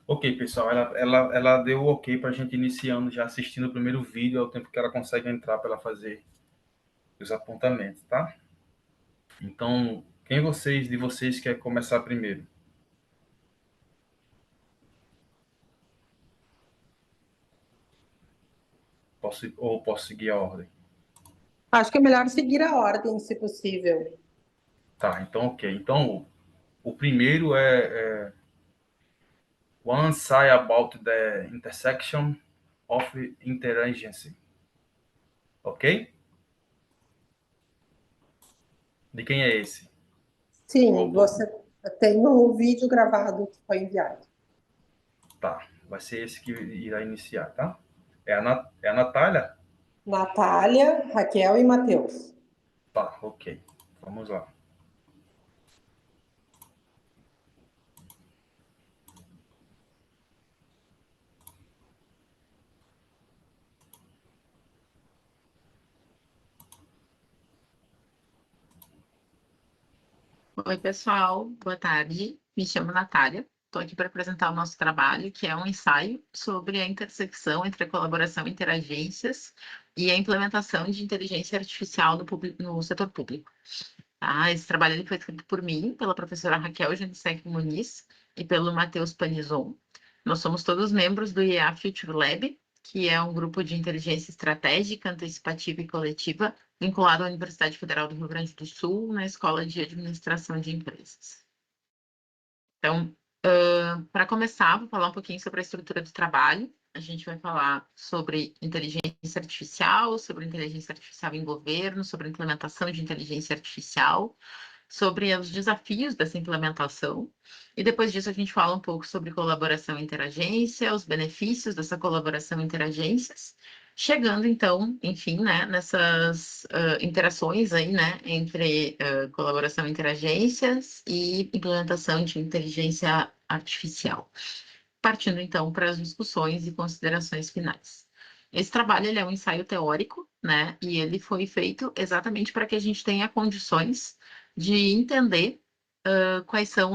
Ok, pessoal, ela deu o ok para a gente iniciando, já assistindo o primeiro vídeo, ao tempo que ela consegue entrar para ela fazer os apontamentos, tá? Então, de vocês quer começar primeiro? Posso seguir a ordem? Acho que é melhor seguir a ordem, se possível. Tá, então ok. Então, o primeiro é One Side About the Intersection of Interagency, ok? De quem é esse? Sim, Qual- você tem o vídeo gravado que foi enviado. Tá, vai ser esse que irá iniciar, tá? É a Natália? Natália, Raquel e Matheus. Tá, ok. Vamos lá. Oi, pessoal, boa tarde. Me chamo Natália. Estou aqui para apresentar o nosso trabalho, que é um ensaio sobre a intersecção entre a colaboração entre agências e a implementação de inteligência artificial no setor público. Tá? Esse trabalho ele foi feito por mim, pela professora Raquel Janicek Muniz e pelo Matheus Panizon. Nós somos todos membros do IEA Future Lab, que é um grupo de inteligência estratégica, antecipativa e coletiva vinculado à Universidade Federal do Rio Grande do Sul, na Escola de Administração de Empresas. Então, para começar, vou falar um pouquinho sobre a estrutura do trabalho. A gente vai falar sobre inteligência artificial, sobre inteligência artificial em governo, sobre implementação de inteligência artificial, sobre os desafios dessa implementação. E depois disso, a gente fala um pouco sobre colaboração interagência, os benefícios dessa colaboração interagências, chegando então, enfim, né, nessas interações aí, né, entre colaboração interagências e implementação de inteligência artificial. Partindo então para as discussões e considerações finais. Esse trabalho ele é um ensaio teórico, né? E ele foi feito exatamente para que a gente tenha condições de entender quais são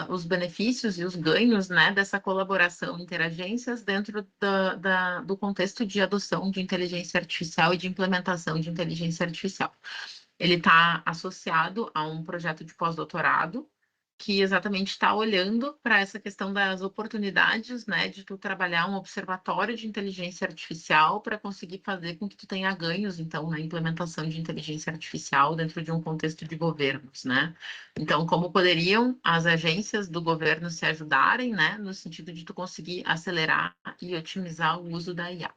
os benefícios e os ganhos, né, dessa colaboração interagências dentro do contexto de adoção de inteligência artificial e de implementação de inteligência artificial. Ele está associado a um projeto de pós-doutorado que exatamente está olhando para essa questão das oportunidades, né, de tu trabalhar um observatório de inteligência artificial para conseguir fazer com que tu tenha ganhos, então, na implementação de inteligência artificial dentro de um contexto de governos, né? Então, como poderiam as agências do governo se ajudarem, né, no sentido de tu conseguir acelerar e otimizar o uso da IA.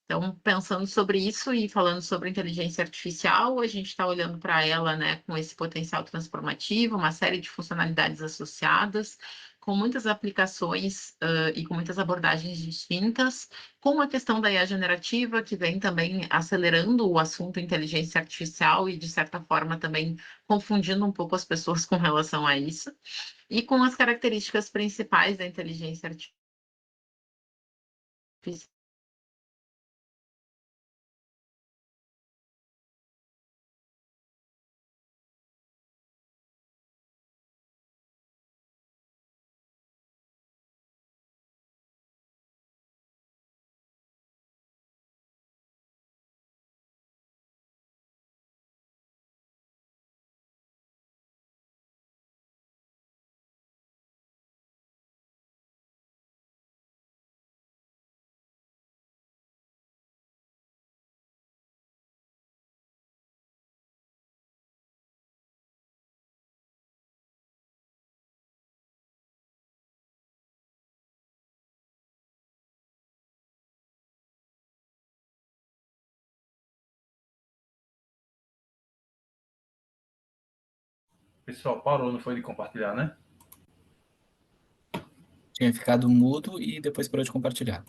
Então, pensando sobre isso e falando sobre inteligência artificial, a gente está olhando para ela, né, com esse potencial transformativo, uma série de funcionalidades associadas, com muitas aplicações e com muitas abordagens distintas, com a questão da IA generativa, que vem também acelerando o assunto inteligência artificial e, de certa forma, também confundindo um pouco as pessoas com relação a isso, e com as características principais da inteligência artificial. Pessoal, parou, não foi de compartilhar, né? Tinha ficado mudo e depois parou de compartilhar.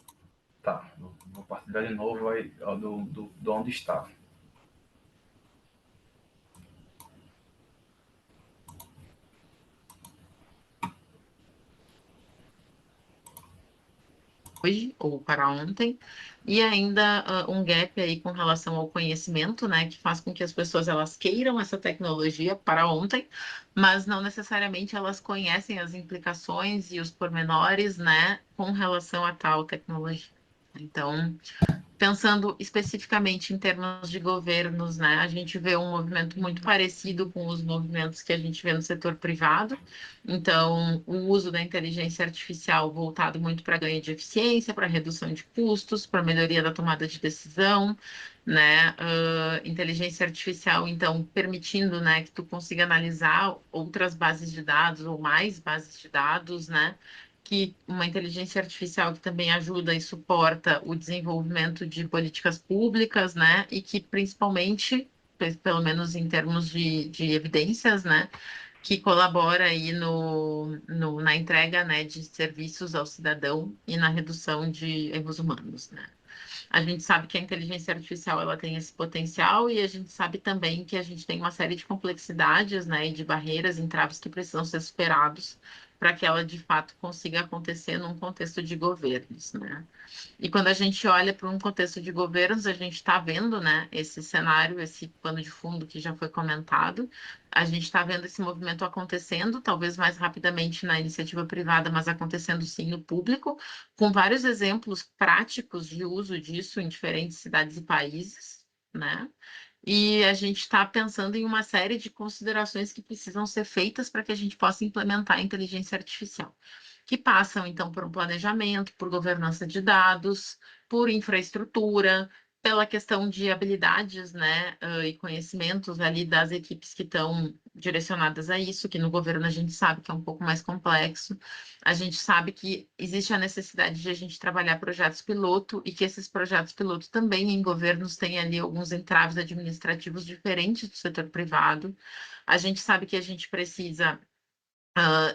Tá, vou compartilhar de novo aí, ó, do onde estava. hoje ou para ontem, e ainda um gap aí com relação ao conhecimento, né, que faz com que as pessoas elas queiram essa tecnologia para ontem, mas não necessariamente elas conhecem as implicações e os pormenores, né, com relação a tal tecnologia. Então, pensando especificamente em termos de governos, né, a gente vê um movimento muito parecido com os movimentos que a gente vê no setor privado. Então, o uso da inteligência artificial voltado muito para ganho de eficiência, para redução de custos, para melhoria da tomada de decisão, né? Inteligência artificial, então, permitindo, né, que tu consiga analisar outras bases de dados ou mais bases de dados, né? Que uma inteligência artificial que também ajuda e suporta o desenvolvimento de políticas públicas, né? E que principalmente, pelo menos em termos de evidências, né? Que colabora aí na entrega, né, de serviços ao cidadão e na redução de erros humanos, né? A gente sabe que a inteligência artificial ela tem esse potencial e a gente sabe também que a gente tem uma série de complexidades, né, e de barreiras, entraves que precisam ser superados para que ela de fato consiga acontecer num contexto de governos, né? E quando a gente olha para um contexto de governos, a gente está vendo, né, esse cenário, esse pano de fundo que já foi comentado. A gente está vendo esse movimento acontecendo, talvez mais rapidamente na iniciativa privada, mas acontecendo sim no público, com vários exemplos práticos de uso disso em diferentes cidades e países, né? E a gente está pensando em uma série de considerações que precisam ser feitas para que a gente possa implementar a inteligência artificial, que passam, então, por um planejamento, por governança de dados, por infraestrutura, pela questão de habilidades, né, e conhecimentos ali das equipes que estão direcionadas a isso, que no governo a gente sabe que é um pouco mais complexo. A gente sabe que existe a necessidade de a gente trabalhar projetos piloto e que esses projetos piloto também em governos têm ali alguns entraves administrativos diferentes do setor privado. A gente sabe que a gente precisa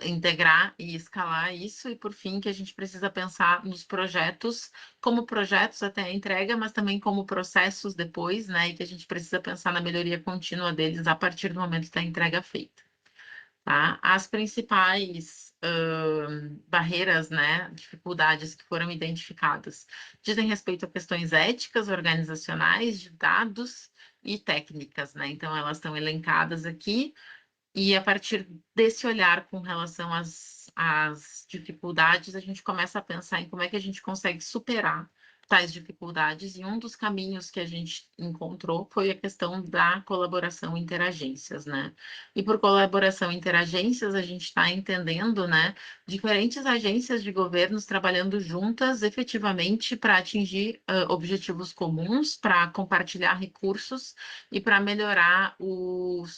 integrar e escalar isso, e por fim, que a gente precisa pensar nos projetos, como projetos até a entrega, mas também como processos depois, né? E que a gente precisa pensar na melhoria contínua deles a partir do momento da entrega feita. Tá? As principais barreiras, né, dificuldades que foram identificadas dizem respeito a questões éticas, organizacionais, de dados e técnicas, né? Então, elas estão elencadas aqui. E a partir desse olhar com relação às dificuldades, a gente começa a pensar em como é que a gente consegue superar tais dificuldades. E um dos caminhos que a gente encontrou foi a questão da colaboração interagências, né? E por colaboração interagências, a gente está entendendo, né, diferentes agências de governos trabalhando juntas efetivamente para atingir objetivos comuns, para compartilhar recursos e para melhorar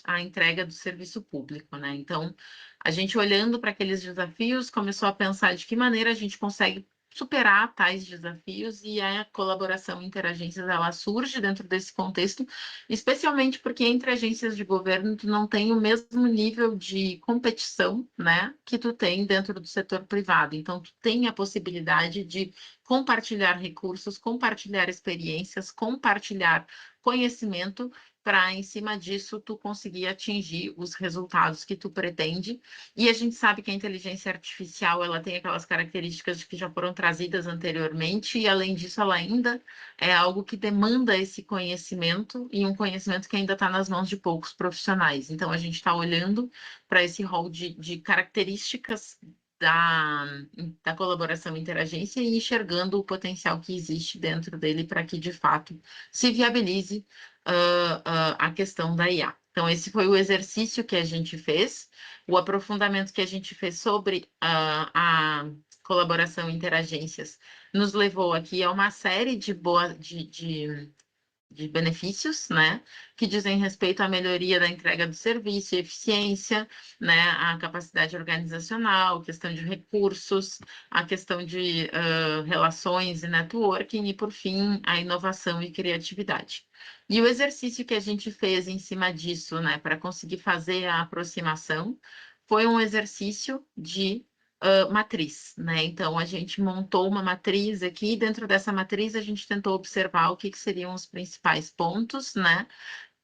a entrega do serviço público, né? Então, a gente olhando para aqueles desafios, começou a pensar de que maneira a gente consegue superar tais desafios, e a colaboração interagências ela surge dentro desse contexto, especialmente porque entre agências de governo tu não tem o mesmo nível de competição, né, que tu tem dentro do setor privado. Então, tu tem a possibilidade de compartilhar recursos, compartilhar experiências, compartilhar conhecimento para, em cima disso, tu conseguir atingir os resultados que tu pretende. E a gente sabe que a inteligência artificial, ela tem aquelas características que já foram trazidas anteriormente, e além disso, ela ainda é algo que demanda esse conhecimento, e um conhecimento que ainda está nas mãos de poucos profissionais. Então, a gente está olhando para esse rol de características da, da colaboração interagência e enxergando o potencial que existe dentro dele para que, de fato, se viabilize a questão da IA. Então, esse foi o exercício que a gente fez, o aprofundamento que a gente fez sobre a colaboração interagências nos levou aqui a uma série de benefícios, né, que dizem respeito à melhoria da entrega do serviço, eficiência, né, a capacidade organizacional, questão de recursos, a questão de relações e networking, e, por fim, a inovação e criatividade. E o exercício que a gente fez em cima disso, né, para conseguir fazer a aproximação, foi um exercício de matriz, né? Então, a gente montou uma matriz aqui, e dentro dessa matriz a gente tentou observar o que seriam os principais pontos, né?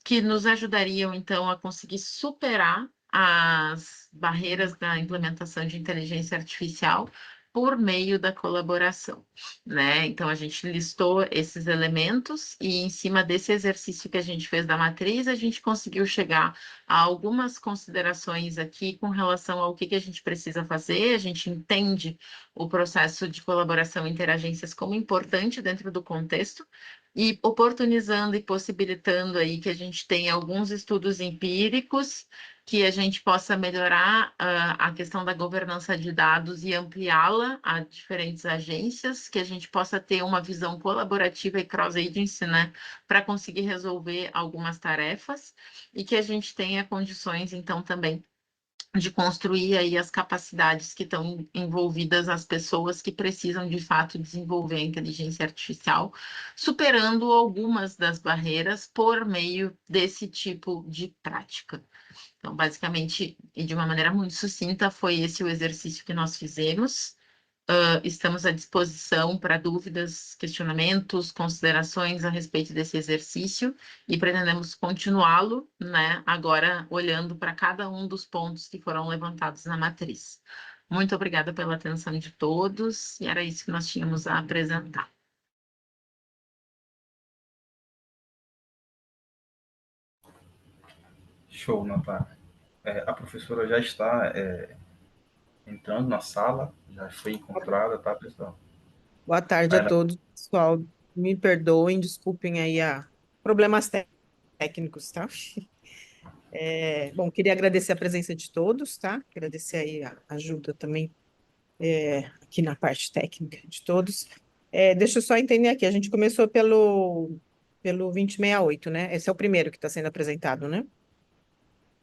Que nos ajudariam, então, a conseguir superar as barreiras da implementação de inteligência artificial por meio da colaboração, né? Então, a gente listou esses elementos e, em cima desse exercício que a gente fez da matriz, a gente conseguiu chegar a algumas considerações aqui com relação ao que a gente precisa fazer. A gente entende o processo de colaboração interagências como importante dentro do contexto e oportunizando e possibilitando aí que a gente tenha alguns estudos empíricos, que a gente possa melhorar a questão da governança de dados e ampliá-la a diferentes agências, que a gente possa ter uma visão colaborativa e cross-agency, né, para conseguir resolver algumas tarefas, e que a gente tenha condições, então, também de construir aí as capacidades que estão envolvidas, as pessoas que precisam de fato desenvolver a inteligência artificial, superando algumas das barreiras por meio desse tipo de prática. Então, basicamente, e de uma maneira muito sucinta, foi esse o exercício que nós fizemos. Estamos à disposição para dúvidas, questionamentos, considerações a respeito desse exercício e pretendemos continuá-lo, né, agora olhando para cada um dos pontos que foram levantados na matriz. Muito obrigada pela atenção de todos, e era isso que nós tínhamos a apresentar. Show, Natália. A professora já está entrando na sala, já foi encontrada, tá, pessoal? Boa tarde a todos, pessoal. Me perdoem, desculpem aí problemas técnicos, tá? Bom, queria agradecer a presença de todos, tá? Agradecer aí a ajuda também aqui na parte técnica de todos. Deixa eu só entender aqui, a gente começou pelo 2068, né? Esse é o primeiro que está sendo apresentado, né?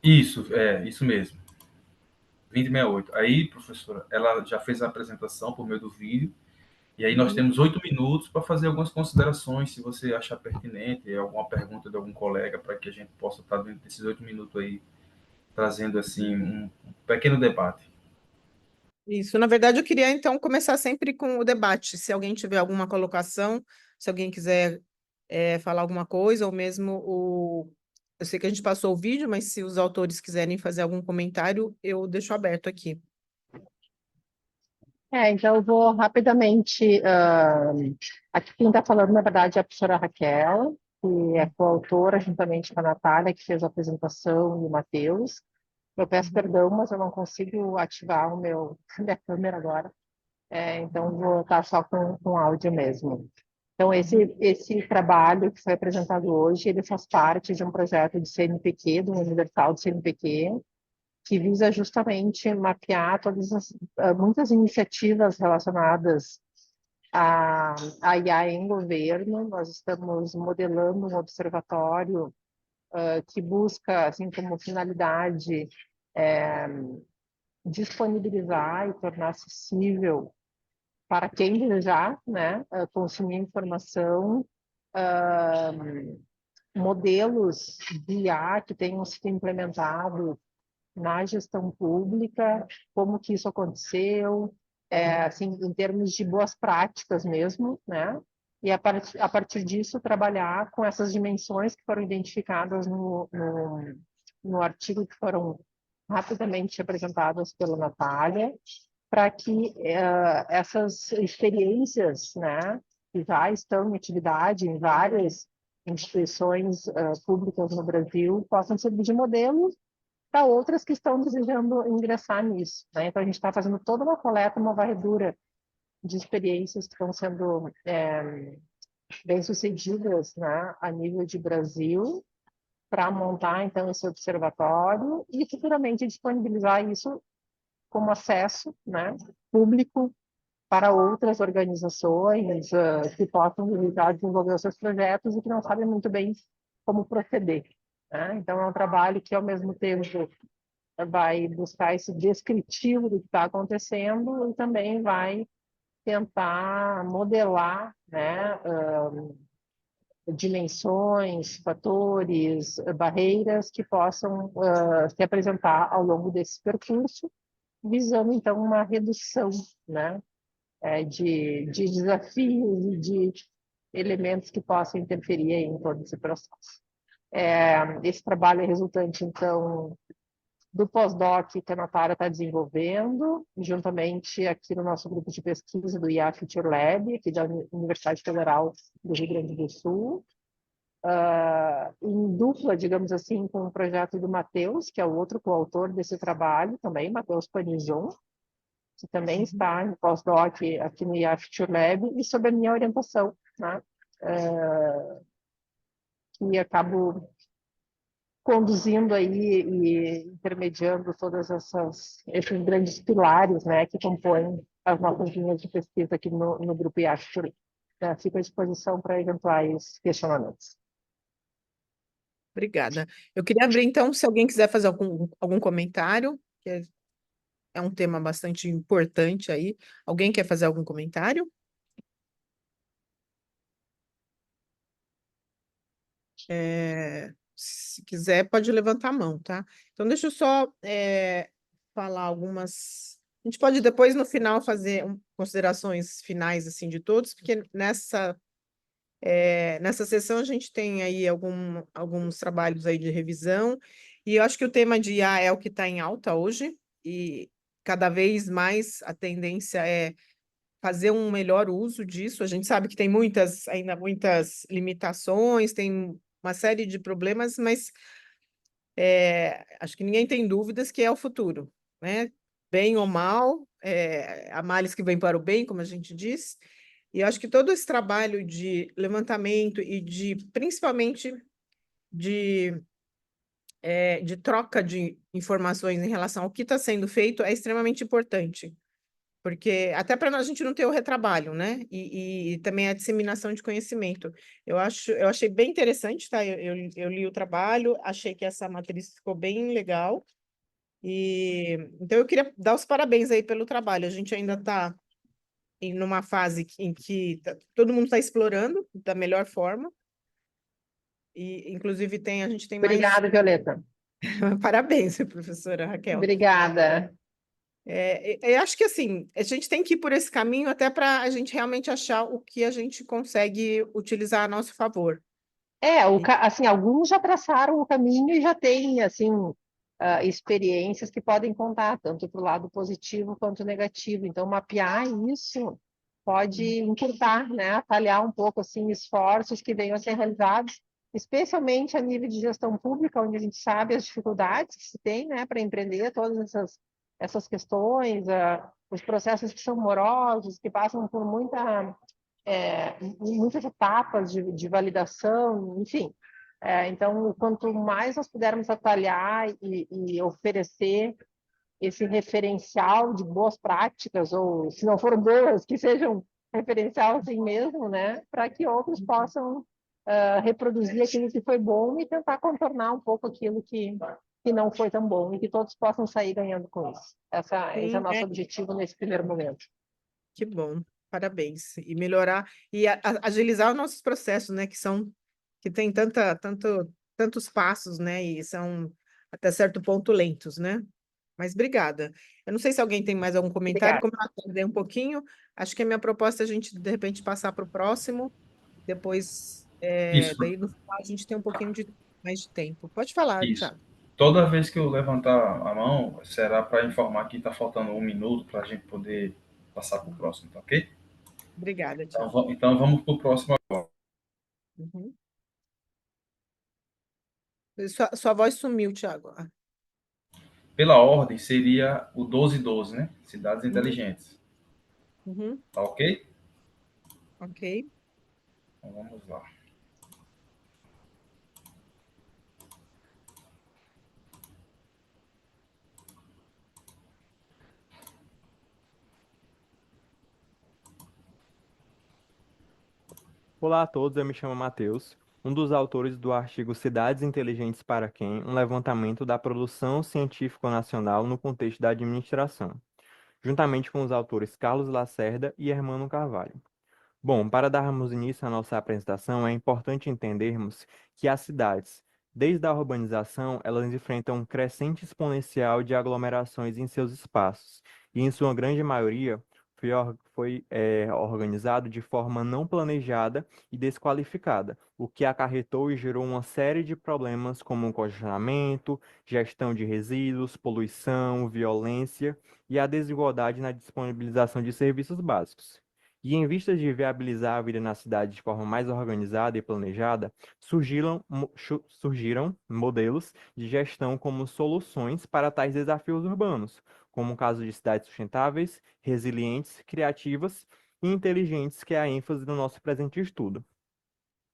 Isso mesmo. 2068. Aí, professora, ela já fez a apresentação por meio do vídeo, e aí nós temos 8 minutos para fazer algumas considerações, se você achar pertinente, alguma pergunta de algum colega, para que a gente possa estar dentro desses 8 minutos aí, trazendo assim um pequeno debate. Isso, na verdade, eu queria então começar sempre com o debate. Se alguém tiver alguma colocação, se alguém quiser falar alguma coisa, ou mesmo eu sei que a gente passou o vídeo, mas se os autores quiserem fazer algum comentário, eu deixo aberto aqui. Então eu vou rapidamente. Aqui quem está falando, na verdade, é a professora Raquel, que é coautora, juntamente com a Natália, que fez a apresentação, e o Matheus. Eu peço perdão, mas eu não consigo ativar minha câmera agora. Então vou estar só com áudio mesmo. Então, esse trabalho que foi apresentado hoje, ele faz parte de um projeto de CNPq, do Universal do CNPq, que visa justamente mapear muitas iniciativas relacionadas à IA em governo. Nós estamos modelando um observatório que busca, assim, como finalidade, disponibilizar e tornar acessível para quem desejar, né, consumir informação, modelos de IA que tenham sido implementados na gestão pública, como que isso aconteceu, assim, em termos de boas práticas mesmo, né? E a partir disso trabalhar com essas dimensões que foram identificadas no artigo que foram rapidamente apresentadas pela Natália, para que essas experiências, né, que já estão em atividade em várias instituições públicas no Brasil, possam servir de modelo para outras que estão desejando ingressar nisso, né? Então, a gente está fazendo toda uma coleta, uma varredura de experiências que estão sendo bem-sucedidas, né, a nível de Brasil, para montar, então, esse observatório e, futuramente, disponibilizar isso como acesso, né, público para outras organizações que possam desenvolver os seus projetos e que não sabem muito bem como proceder, né? Então, é um trabalho que, ao mesmo tempo, vai buscar esse descritivo do que está acontecendo e também vai tentar modelar, né, dimensões, fatores, barreiras que possam se apresentar ao longo desse percurso, visando, então, uma redução, né, de desafios e de elementos que possam interferir em todo esse processo. Esse trabalho é resultante, então, do pós-doc que a Natália está desenvolvendo, juntamente aqui no nosso grupo de pesquisa do IA Future Lab, aqui da Universidade Federal do Rio Grande do Sul, em dupla, digamos assim, com o projeto do Matheus, que é o outro coautor desse trabalho também, Matheus Panizon, que também está em pós-doc aqui no IA Future Lab, e sob a minha orientação, né? Que acabo conduzindo aí e intermediando todas esses grandes pilares, né, que compõem as nossas linhas de pesquisa aqui no grupo IA Future Lab. Fico à disposição para eventuais questionamentos. Obrigada. Eu queria abrir, então, se alguém quiser fazer algum comentário, que é um tema bastante importante aí. Alguém quer fazer algum comentário? Se quiser, pode levantar a mão, tá? Então, deixa eu só falar algumas. A gente pode depois, no final, fazer considerações finais assim de todos, porque nessa sessão a gente tem aí alguns trabalhos aí de revisão, e eu acho que o tema de IA é o que está em alta hoje, e cada vez mais a tendência é fazer um melhor uso disso. A gente sabe que tem ainda muitas limitações, tem uma série de problemas, mas acho que ninguém tem dúvidas que é o futuro, né? Bem ou mal, há males que vêm para o bem, como a gente diz, e eu acho que todo esse trabalho de levantamento e principalmente de troca de informações em relação ao que está sendo feito é extremamente importante, porque até para a gente não ter o retrabalho, né? E também a disseminação de conhecimento. Eu achei bem interessante, tá? Eu li o trabalho, achei que essa matriz ficou bem legal. Então eu queria dar os parabéns aí pelo trabalho. A gente ainda está numa fase em que todo mundo está explorando da melhor forma. E, inclusive, a gente tem mais. Obrigada, Violeta. Parabéns, professora Raquel. Obrigada. Eu acho que assim, a gente tem que ir por esse caminho até para a gente realmente achar o que a gente consegue utilizar a nosso favor. Assim, alguns já traçaram o caminho e já têm assim, experiências que podem contar, tanto para o lado positivo quanto negativo. Então, mapear isso pode encurtar, né, atalhar um pouco assim, esforços que venham a ser realizados, especialmente a nível de gestão pública, onde a gente sabe as dificuldades que se tem, né, para empreender todas essas questões, os processos que são morosos, que passam por muitas etapas de validação, enfim. Então, quanto mais nós pudermos atalhar e oferecer esse referencial de boas práticas, ou se não foram boas, que sejam referencial assim mesmo, né, para que outros possam reproduzir aquilo que foi bom e tentar contornar um pouco aquilo que não foi tão bom, e que todos possam sair ganhando com isso. Esse é o nosso objetivo nesse primeiro momento. Que bom, parabéns. E melhorar e agilizar os nossos processos, né, que tem tantos passos, né, e são até certo ponto lentos, né? Mas obrigada. Eu não sei se alguém tem mais algum comentário, Obrigada. como eu atendei um pouquinho, acho que a minha proposta é a gente, de repente, passar para o próximo, depois, Isso, daí no final a gente tem um pouquinho mais de tempo. Pode falar, isso. Thiago. Toda vez que eu levantar a mão, será para informar que está faltando 1 minuto para a gente poder passar para o próximo, tá ok? Obrigada, Então, Thiago. então vamos para o próximo. Uhum. Sua voz sumiu, Thiago. Pela ordem, seria o 1212, né? Cidades inteligentes. Uhum. Tá ok? Ok. Então vamos lá. Olá a todos, eu me chamo Matheus, um dos autores do artigo Cidades Inteligentes para Quem? Um levantamento da produção científica nacional no contexto da administração, juntamente com os autores Carlos Lacerda e Hermano Carvalho. Bom, para darmos início à nossa apresentação, é importante entendermos que as cidades, desde a urbanização, elas enfrentam um crescente exponencial de aglomerações em seus espaços, e em sua grande maioria, foi organizado de forma não planejada e desqualificada, o que acarretou e gerou uma série de problemas como congestionamento, gestão de resíduos, poluição, violência e a desigualdade na disponibilização de serviços básicos. E em vista de viabilizar a vida na cidade de forma mais organizada e planejada, surgiram modelos de gestão como soluções para tais desafios urbanos, como o caso de cidades sustentáveis, resilientes, criativas e inteligentes, que é a ênfase do nosso presente estudo.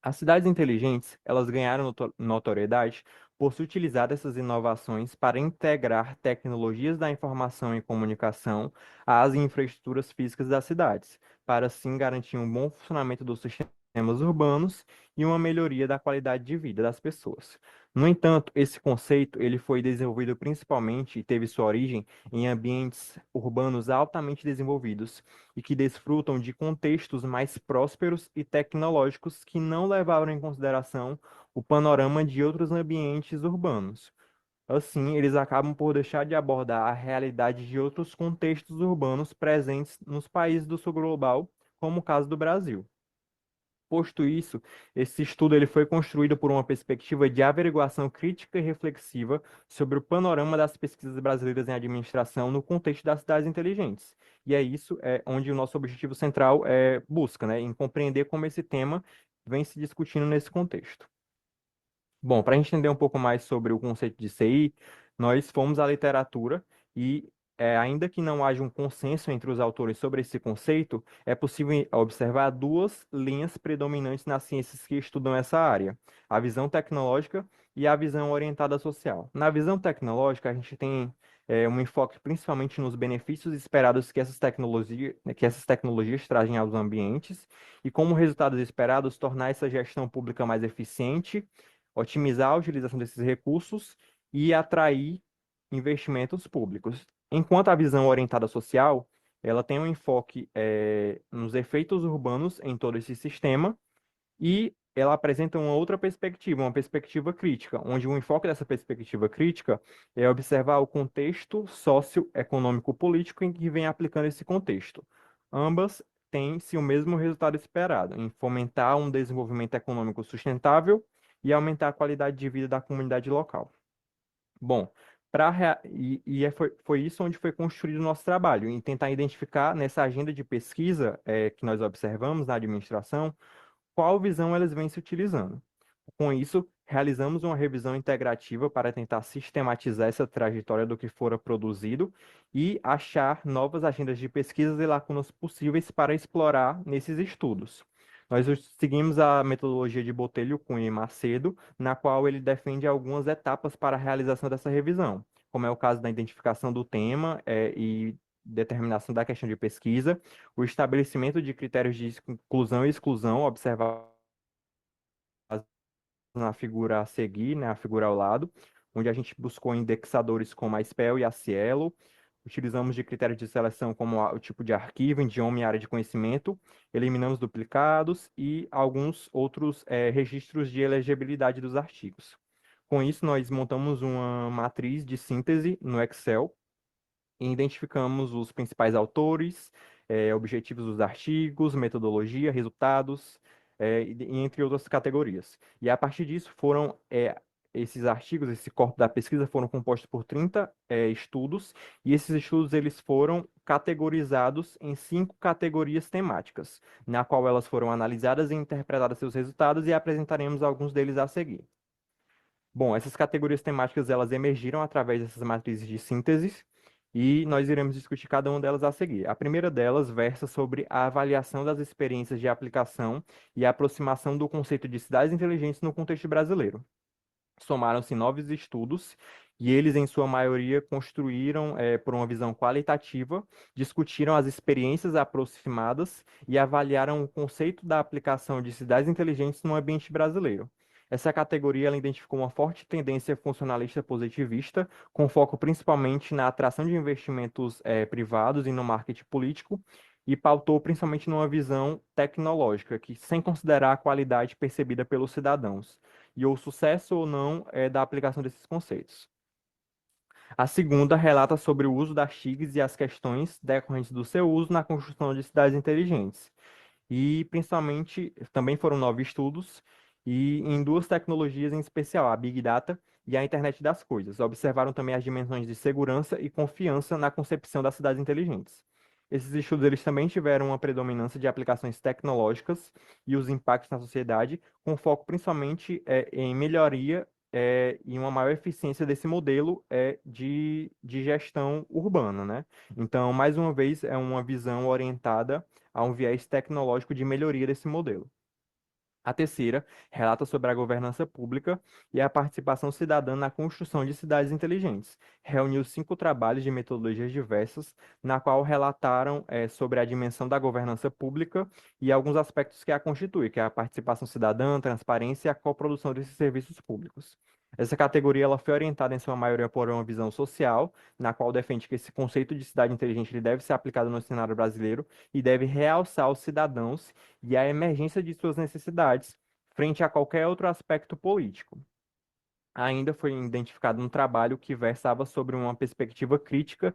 As cidades inteligentes, elas ganharam notoriedade por se utilizar dessas inovações para integrar tecnologias da informação e comunicação às infraestruturas físicas das cidades, para assim garantir um bom funcionamento dos sistemas urbanos e uma melhoria da qualidade de vida das pessoas. No entanto, esse conceito ele foi desenvolvido principalmente e teve sua origem em ambientes urbanos altamente desenvolvidos e que desfrutam de contextos mais prósperos e tecnológicos que não levaram em consideração o panorama de outros ambientes urbanos. Assim, eles acabam por deixar de abordar a realidade de outros contextos urbanos presentes nos países do sul global, como o caso do Brasil. Posto isso, esse estudo ele foi construído por uma perspectiva de averiguação crítica e reflexiva sobre o panorama das pesquisas brasileiras em administração no contexto das cidades inteligentes. E é isso onde o nosso objetivo central busca, né, em compreender como esse tema vem se discutindo nesse contexto. Bom, para a gente entender um pouco mais sobre o conceito de CI, nós fomos à literatura e, ainda que não haja um consenso entre os autores sobre esse conceito, é possível observar duas linhas predominantes nas ciências que estudam essa área: a visão tecnológica e a visão orientada social. Na visão tecnológica, a gente tem um enfoque principalmente nos benefícios esperados que essas tecnologias trazem aos ambientes e, como resultados esperados, tornar essa gestão pública mais eficiente, otimizar a utilização desses recursos e atrair investimentos públicos. Enquanto a visão orientada social, ela tem um enfoque nos efeitos urbanos em todo esse sistema e ela apresenta uma perspectiva crítica, onde o enfoque dessa perspectiva crítica é observar o contexto socioeconômico político em que vem aplicando esse contexto. Ambas têm-se o mesmo resultado esperado, em fomentar um desenvolvimento econômico sustentável e aumentar a qualidade de vida da comunidade local. Bom, foi isso onde foi construído o nosso trabalho, em tentar identificar nessa agenda de pesquisa que nós observamos na administração, qual visão elas vêm se utilizando. Com isso, realizamos uma revisão integrativa para tentar sistematizar essa trajetória do que fora produzido e achar novas agendas de pesquisas e lacunas possíveis para explorar nesses estudos. Nós seguimos a metodologia de Botelho, Cunha e Macedo, na qual ele defende algumas etapas para a realização dessa revisão, como é o caso da identificação do tema e determinação da questão de pesquisa, o estabelecimento de critérios de inclusão e exclusão, observar na figura a seguir, né, a figura ao lado, onde a gente buscou indexadores como a SPEL e a Cielo, utilizamos de critérios de seleção como o tipo de arquivo, idioma e área de conhecimento, eliminamos duplicados e alguns outros registros de elegibilidade dos artigos. Com isso, nós montamos uma matriz de síntese no Excel, e identificamos os principais autores, objetivos dos artigos, metodologia, resultados, entre outras categorias. E a partir disso esses artigos, esse corpo da pesquisa foram compostos por 30 estudos, e esses estudos eles foram categorizados em 5 categorias temáticas, na qual elas foram analisadas e interpretadas seus resultados, e apresentaremos alguns deles a seguir. Bom, essas categorias temáticas elas emergiram através dessas matrizes de síntese e nós iremos discutir cada uma delas a seguir. A primeira delas versa sobre a avaliação das experiências de aplicação e a aproximação do conceito de cidades inteligentes no contexto brasileiro. Somaram-se 9 estudos e eles, em sua maioria, construíram por uma visão qualitativa, discutiram as experiências aproximadas e avaliaram o conceito da aplicação de cidades inteligentes no ambiente brasileiro. Essa categoria ela identificou uma forte tendência funcionalista positivista, com foco principalmente na atração de investimentos privados e no marketing político, e pautou principalmente numa visão tecnológica, que sem considerar a qualidade percebida pelos cidadãos e o sucesso ou não da aplicação desses conceitos. A segunda relata sobre o uso das TICs e as questões decorrentes do seu uso na construção de cidades inteligentes. E, principalmente, também foram 9 estudos, e em 2 tecnologias em especial, a Big Data e a Internet das Coisas. Observaram também as dimensões de segurança e confiança na concepção das cidades inteligentes. Esses estudos eles também tiveram uma predominância de aplicações tecnológicas e os impactos na sociedade, com foco principalmente em melhoria e uma maior eficiência desse modelo de gestão urbana, né? Então, mais uma vez, é uma visão orientada a um viés tecnológico de melhoria desse modelo. A terceira relata sobre a governança pública e a participação cidadã na construção de cidades inteligentes. Reuniu 5 trabalhos de metodologias diversas, na qual relataram sobre a dimensão da governança pública e alguns aspectos que a constituem, que é a participação cidadã, transparência e a coprodução desses serviços públicos. Essa categoria ela foi orientada em sua maioria por uma visão social, na qual defende que esse conceito de cidade inteligente ele deve ser aplicado no cenário brasileiro e deve realçar os cidadãos e a emergência de suas necessidades frente a qualquer outro aspecto político. Ainda foi identificado um trabalho que versava sobre uma perspectiva crítica,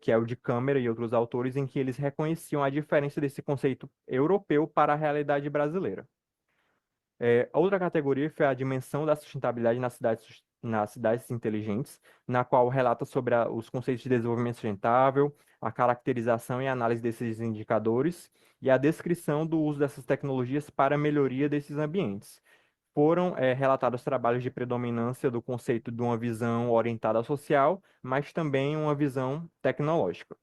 que é o de Câmara e outros autores, em que eles reconheciam a diferença desse conceito europeu para a realidade brasileira. Outra categoria foi a dimensão da sustentabilidade nas cidades inteligentes, na qual relata sobre os conceitos de desenvolvimento sustentável, a caracterização e análise desses indicadores e a descrição do uso dessas tecnologias para a melhoria desses ambientes. Foram relatados trabalhos de predominância do conceito de uma visão orientada ao social, mas também uma visão tecnológica.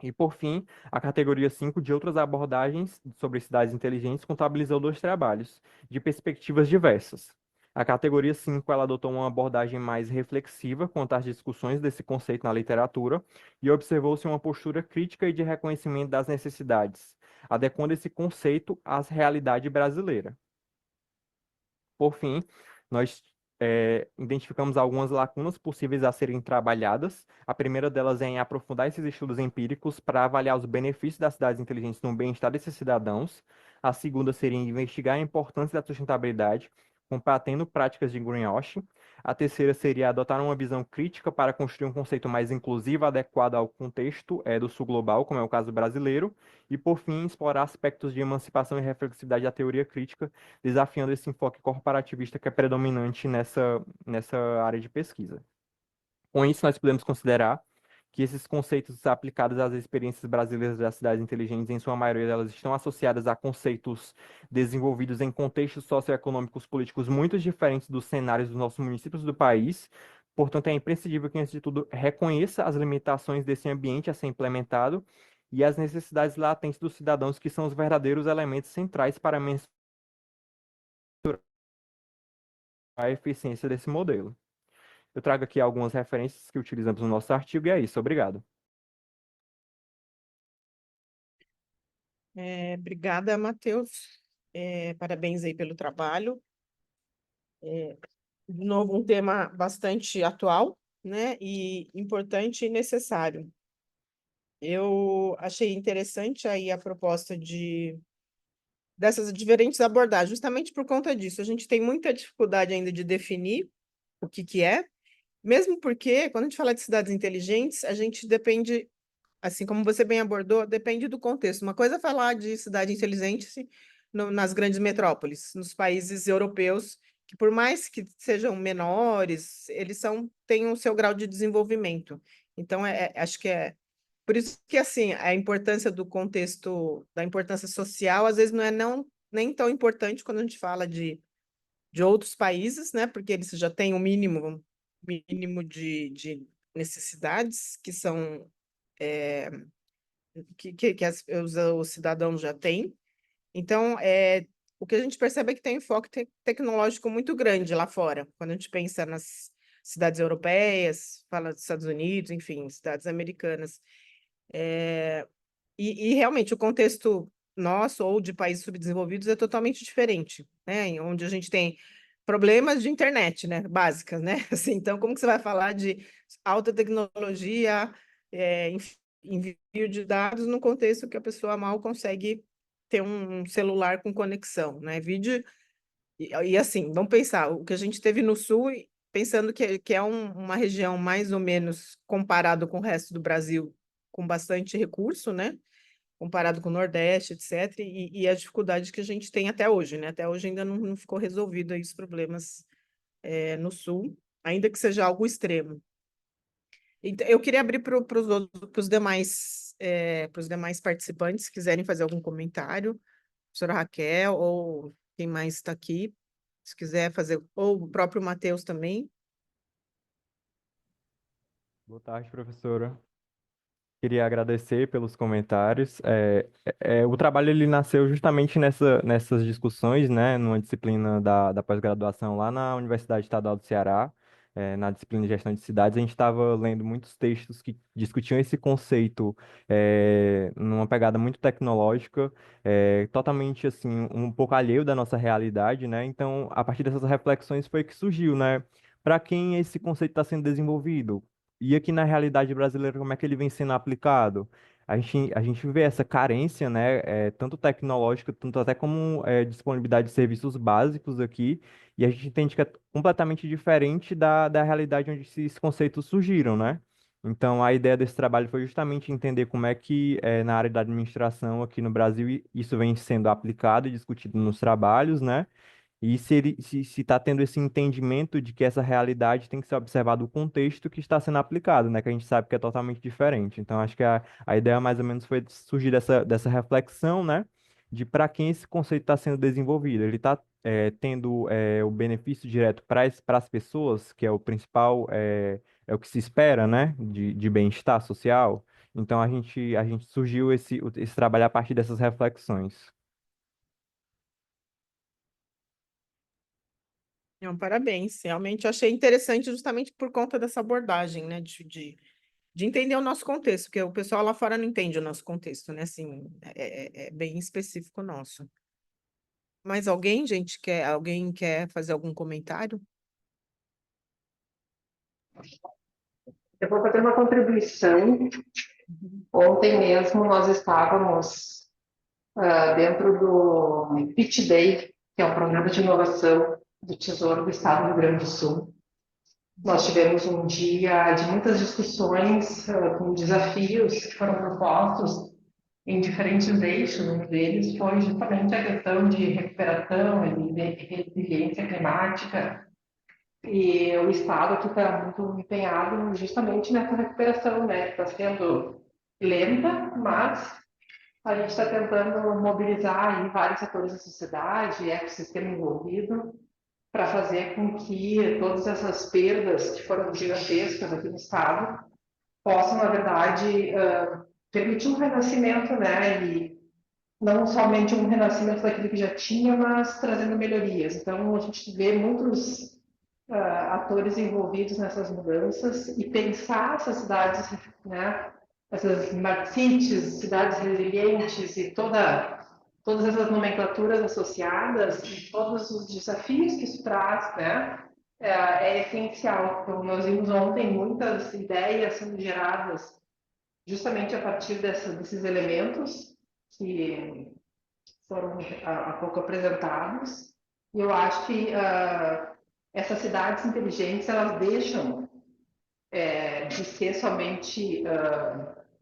E, por fim, a categoria 5 de outras abordagens sobre cidades inteligentes contabilizou 2 trabalhos, de perspectivas diversas. A categoria 5 ela adotou uma abordagem mais reflexiva quanto às discussões desse conceito na literatura e observou-se uma postura crítica e de reconhecimento das necessidades, adequando esse conceito à realidade brasileira. Por fim, nós identificamos algumas lacunas possíveis a serem trabalhadas. A primeira delas é em aprofundar esses estudos empíricos para avaliar os benefícios das cidades inteligentes no bem-estar desses cidadãos. A segunda seria investigar a importância da sustentabilidade, combatendo práticas de greenwashing. A terceira seria adotar uma visão crítica para construir um conceito mais inclusivo, adequado ao contexto do sul global, como é o caso brasileiro. E, por fim, explorar aspectos de emancipação e reflexividade da teoria crítica, desafiando esse enfoque corporativista que é predominante nessa área de pesquisa. Com isso, nós podemos considerar que esses conceitos aplicados às experiências brasileiras das cidades inteligentes, em sua maioria delas, estão associadas a conceitos desenvolvidos em contextos socioeconômicos políticos muito diferentes dos cenários dos nossos municípios do país. Portanto, é imprescindível que, antes de tudo, reconheça as limitações desse ambiente a ser implementado e as necessidades latentes dos cidadãos, que são os verdadeiros elementos centrais para mensurar a eficiência desse modelo. Eu trago aqui algumas referências que utilizamos no nosso artigo e é isso. Obrigado. Obrigada, Matheus. Parabéns aí pelo trabalho. De novo, um tema bastante atual, né? E importante e necessário. Eu achei interessante aí a proposta dessas diferentes abordagens, justamente por conta disso. A gente tem muita dificuldade ainda de definir o que é, mesmo porque, quando a gente fala de cidades inteligentes, a gente depende, assim como você bem abordou, depende do contexto. Uma coisa é falar de cidade inteligente nas grandes metrópoles, nos países europeus, que por mais que sejam menores, eles têm o seu grau de desenvolvimento. Então, acho que por isso que, assim, a importância do contexto, da importância social, às vezes não é nem tão importante quando a gente fala de outros países, né? Porque eles já têm um mínimo de necessidades que são os cidadãos já têm. Então, o que a gente percebe é que tem um enfoque tecnológico muito grande lá fora, quando a gente pensa nas cidades europeias, fala dos Estados Unidos, enfim, cidades americanas. E realmente o contexto nosso ou de países subdesenvolvidos é totalmente diferente, né? Onde a gente tem problemas de internet, né? Básicas, né? Assim, então, como que você vai falar de alta tecnologia, envio de dados no contexto que a pessoa mal consegue ter um celular com conexão, né? Vídeo e assim, vamos pensar, o que a gente teve no Sul pensando que é uma região mais ou menos comparado com o resto do Brasil, com bastante recurso, né? Comparado com o Nordeste, etc., e a dificuldade que a gente tem até hoje, né? Até hoje ainda não ficou resolvido aí os problemas no Sul, ainda que seja algo extremo. Então, eu queria abrir para os demais participantes, se quiserem fazer algum comentário, professora Raquel, ou quem mais está aqui, se quiser fazer, ou o próprio Matheus também. Boa tarde, professora. Queria agradecer pelos comentários. O trabalho ele nasceu justamente nessas discussões, né, numa disciplina da pós-graduação lá na Universidade Estadual do Ceará, na disciplina de gestão de cidades. A gente estava lendo muitos textos que discutiam esse conceito numa pegada muito tecnológica, totalmente assim um pouco alheio da nossa realidade, né? Então, a partir dessas reflexões foi que surgiu, né? Para quem esse conceito está sendo desenvolvido? E aqui na realidade brasileira, como é que ele vem sendo aplicado? A gente vê essa carência, né, tanto tecnológica, tanto até como disponibilidade de serviços básicos aqui, e a gente entende que é completamente diferente da realidade onde esses conceitos surgiram, né? Então, a ideia desse trabalho foi justamente entender como é que, na área da administração aqui no Brasil, isso vem sendo aplicado e discutido nos trabalhos, né? E se está tendo esse entendimento de que essa realidade tem que ser observado o contexto que está sendo aplicado, né? Que a gente sabe que é totalmente diferente. Então, acho que a ideia mais ou menos foi surgir dessa reflexão, né? De para quem esse conceito está sendo desenvolvido. Ele está tendo o benefício direto para as pessoas, que é o principal, é o que se espera, né? De bem-estar social. Então, a gente surgiu esse trabalho a partir dessas reflexões. Não, parabéns. Realmente eu achei interessante justamente por conta dessa abordagem, né? De entender o nosso contexto, porque o pessoal lá fora não entende o nosso contexto, né? Assim, é bem específico nosso. Mas alguém quer fazer algum comentário? Eu vou fazer uma contribuição. Ontem mesmo nós estávamos dentro do Pitch Day, que é um programa de inovação do Tesouro do Estado do Rio Grande do Sul. Nós tivemos um dia de muitas discussões com desafios que foram propostos em diferentes eixos. Um deles foi justamente a questão de recuperação e de resiliência climática. E o Estado aqui está muito empenhado justamente nessa recuperação, né? Está sendo lenta, mas a gente está tentando mobilizar aí vários setores da sociedade, ecossistema envolvido, para fazer com que todas essas perdas que foram gigantescas aqui no Estado possam, na verdade, permitir um renascimento, né? E não somente um renascimento daquilo que já tinha, mas trazendo melhorias. Então, a gente vê muitos atores envolvidos nessas mudanças e pensar essas cidades, né? Essas smart cities, cidades resilientes e todas essas nomenclaturas associadas e todos os desafios que isso traz, né? É essencial. Então, nós vimos ontem muitas ideias sendo geradas justamente a partir desses elementos que foram há pouco apresentados. E eu acho que essas cidades inteligentes, elas deixam de ser somente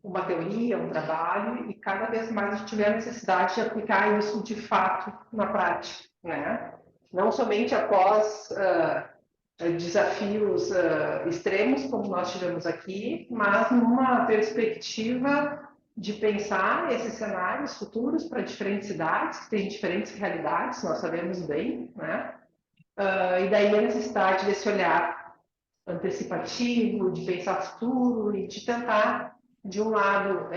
uma teoria, um trabalho, e cada vez mais a gente tiver a necessidade de aplicar isso de fato na prática, né? Não somente após desafios extremos, como nós tivemos aqui, mas numa perspectiva de pensar esses cenários futuros para diferentes cidades, que têm diferentes realidades, nós sabemos bem, né? E daí a necessidade desse olhar antecipativo, de pensar futuro e de tentar, de um lado,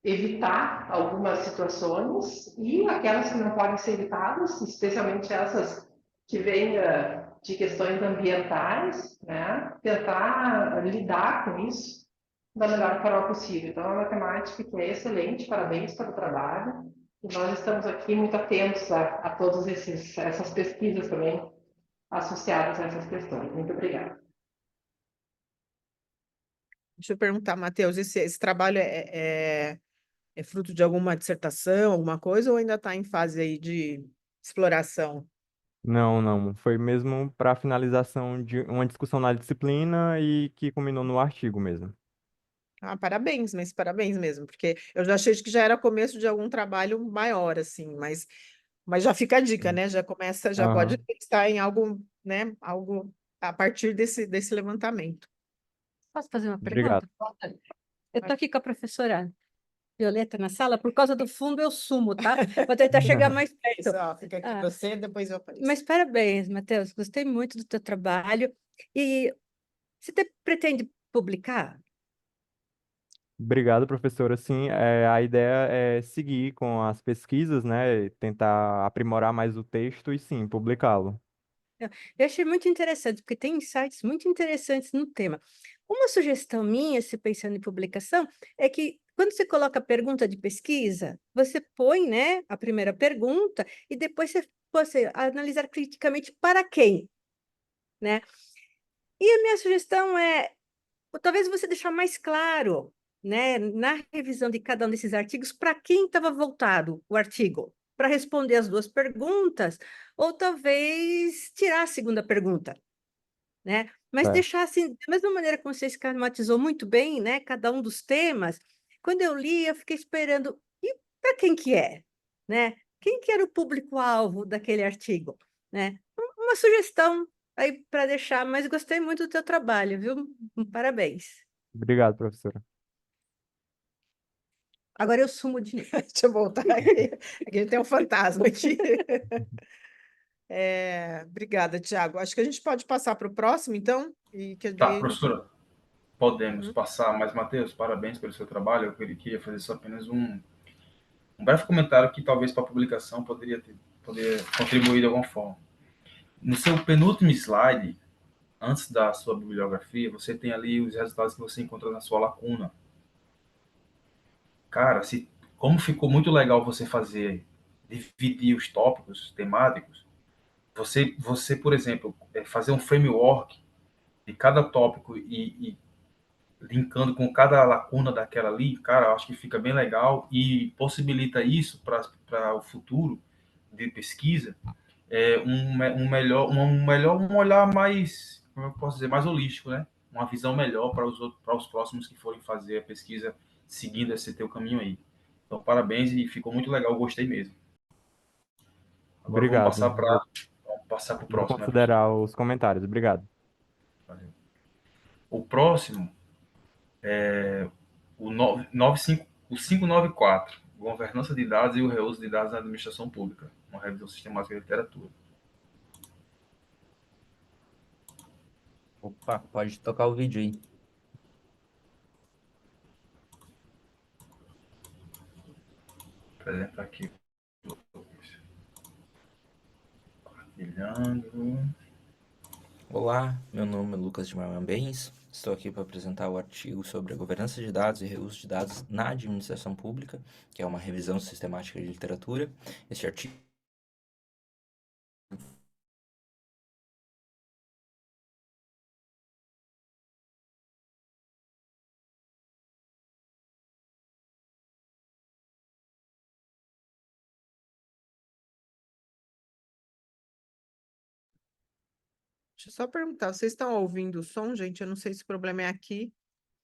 evitar algumas situações e aquelas que não podem ser evitadas, especialmente essas que vêm de questões ambientais, né? Tentar lidar com isso da melhor forma possível. Então, é uma matemática que é excelente, parabéns pelo trabalho. E nós estamos aqui muito atentos a todas essas pesquisas também associadas a essas questões. Muito obrigada. Deixa eu perguntar, Matheus, esse trabalho é fruto de alguma dissertação, alguma coisa, ou ainda está em fase aí de exploração? Não, não. Foi mesmo para finalização de uma discussão na disciplina e que culminou no artigo mesmo. Ah, parabéns, mas parabéns mesmo, porque eu já achei que já era começo de algum trabalho maior, assim, mas já fica a dica, né? Já começa, já pode Aham. pensar em algo, né? Algo a partir desse levantamento. Posso fazer uma Obrigado. pergunta? Eu estou aqui com a professora Violeta na sala, por causa do fundo eu sumo, tá? Vou tentar chegar mais perto. Isso, ó, fica aqui Ah, você, depois eu apareço. mas parabéns, Matheus, gostei muito do teu trabalho. E você pretende publicar? Obrigado, professora. Sim, a ideia é seguir com as pesquisas, né? E tentar aprimorar mais o texto e sim, publicá-lo. Eu achei muito interessante, porque tem insights muito interessantes no tema. Uma sugestão minha, se pensando em publicação, é que quando você coloca a pergunta de pesquisa, você põe, né, a primeira pergunta e depois você analisar criticamente para quem, né? E a minha sugestão é, talvez você deixar mais claro, né, na revisão de cada um desses artigos, para quem estava voltado o artigo, para responder as duas perguntas, ou talvez tirar a segunda pergunta, né? Mas Certo. deixar assim, da mesma maneira como você esquematizou muito bem, né, cada um dos temas, quando eu li, eu fiquei esperando, e para quem que é, né? Quem que era o público-alvo daquele artigo, né? Uma sugestão aí para deixar, mas gostei muito do teu trabalho, viu? Parabéns. Obrigado, professora. Agora eu sumo de novo. Deixa eu voltar aqui. Aqui tem um fantasma aqui. Obrigada, Tiago. Acho que a gente pode passar para o próximo, então, e que Tá, daí a gente... professora, podemos Uhum. passar, mas, Matheus, parabéns pelo seu trabalho. Eu queria fazer só apenas um breve comentário que talvez para a publicação poderia contribuir de alguma forma. No seu penúltimo slide, antes da sua bibliografia, você tem ali os resultados que você encontrou na sua lacuna. Cara, como ficou muito legal você dividir os tópicos temáticos, você por exemplo, fazer um framework de cada tópico e linkando com cada lacuna daquela ali, cara, eu acho que fica bem legal e possibilita isso para o futuro de pesquisa, um olhar mais, como eu posso dizer, mais holístico, né? Uma visão melhor para os próximos que forem fazer a pesquisa seguindo esse teu caminho aí. Então, parabéns e ficou muito legal, gostei mesmo. Agora Obrigado. vamos passar para o Vou próximo, né, professor? considerar os comentários. Obrigado. Valeu. O próximo o 594, Governança de Dados e o Reuso de Dados na Administração Pública, uma revisão sistemática de literatura. Opa, pode tocar o vídeo aí. Vou apresentar aqui. Compartilhando. Olá, meu nome é Lucas de Marmambens. Estou aqui para apresentar o artigo sobre a governança de dados e reuso de dados na administração pública, que é uma revisão sistemática de literatura. Este artigo Deixa eu só perguntar, vocês estão ouvindo o som, gente? Eu não sei se o problema é aqui.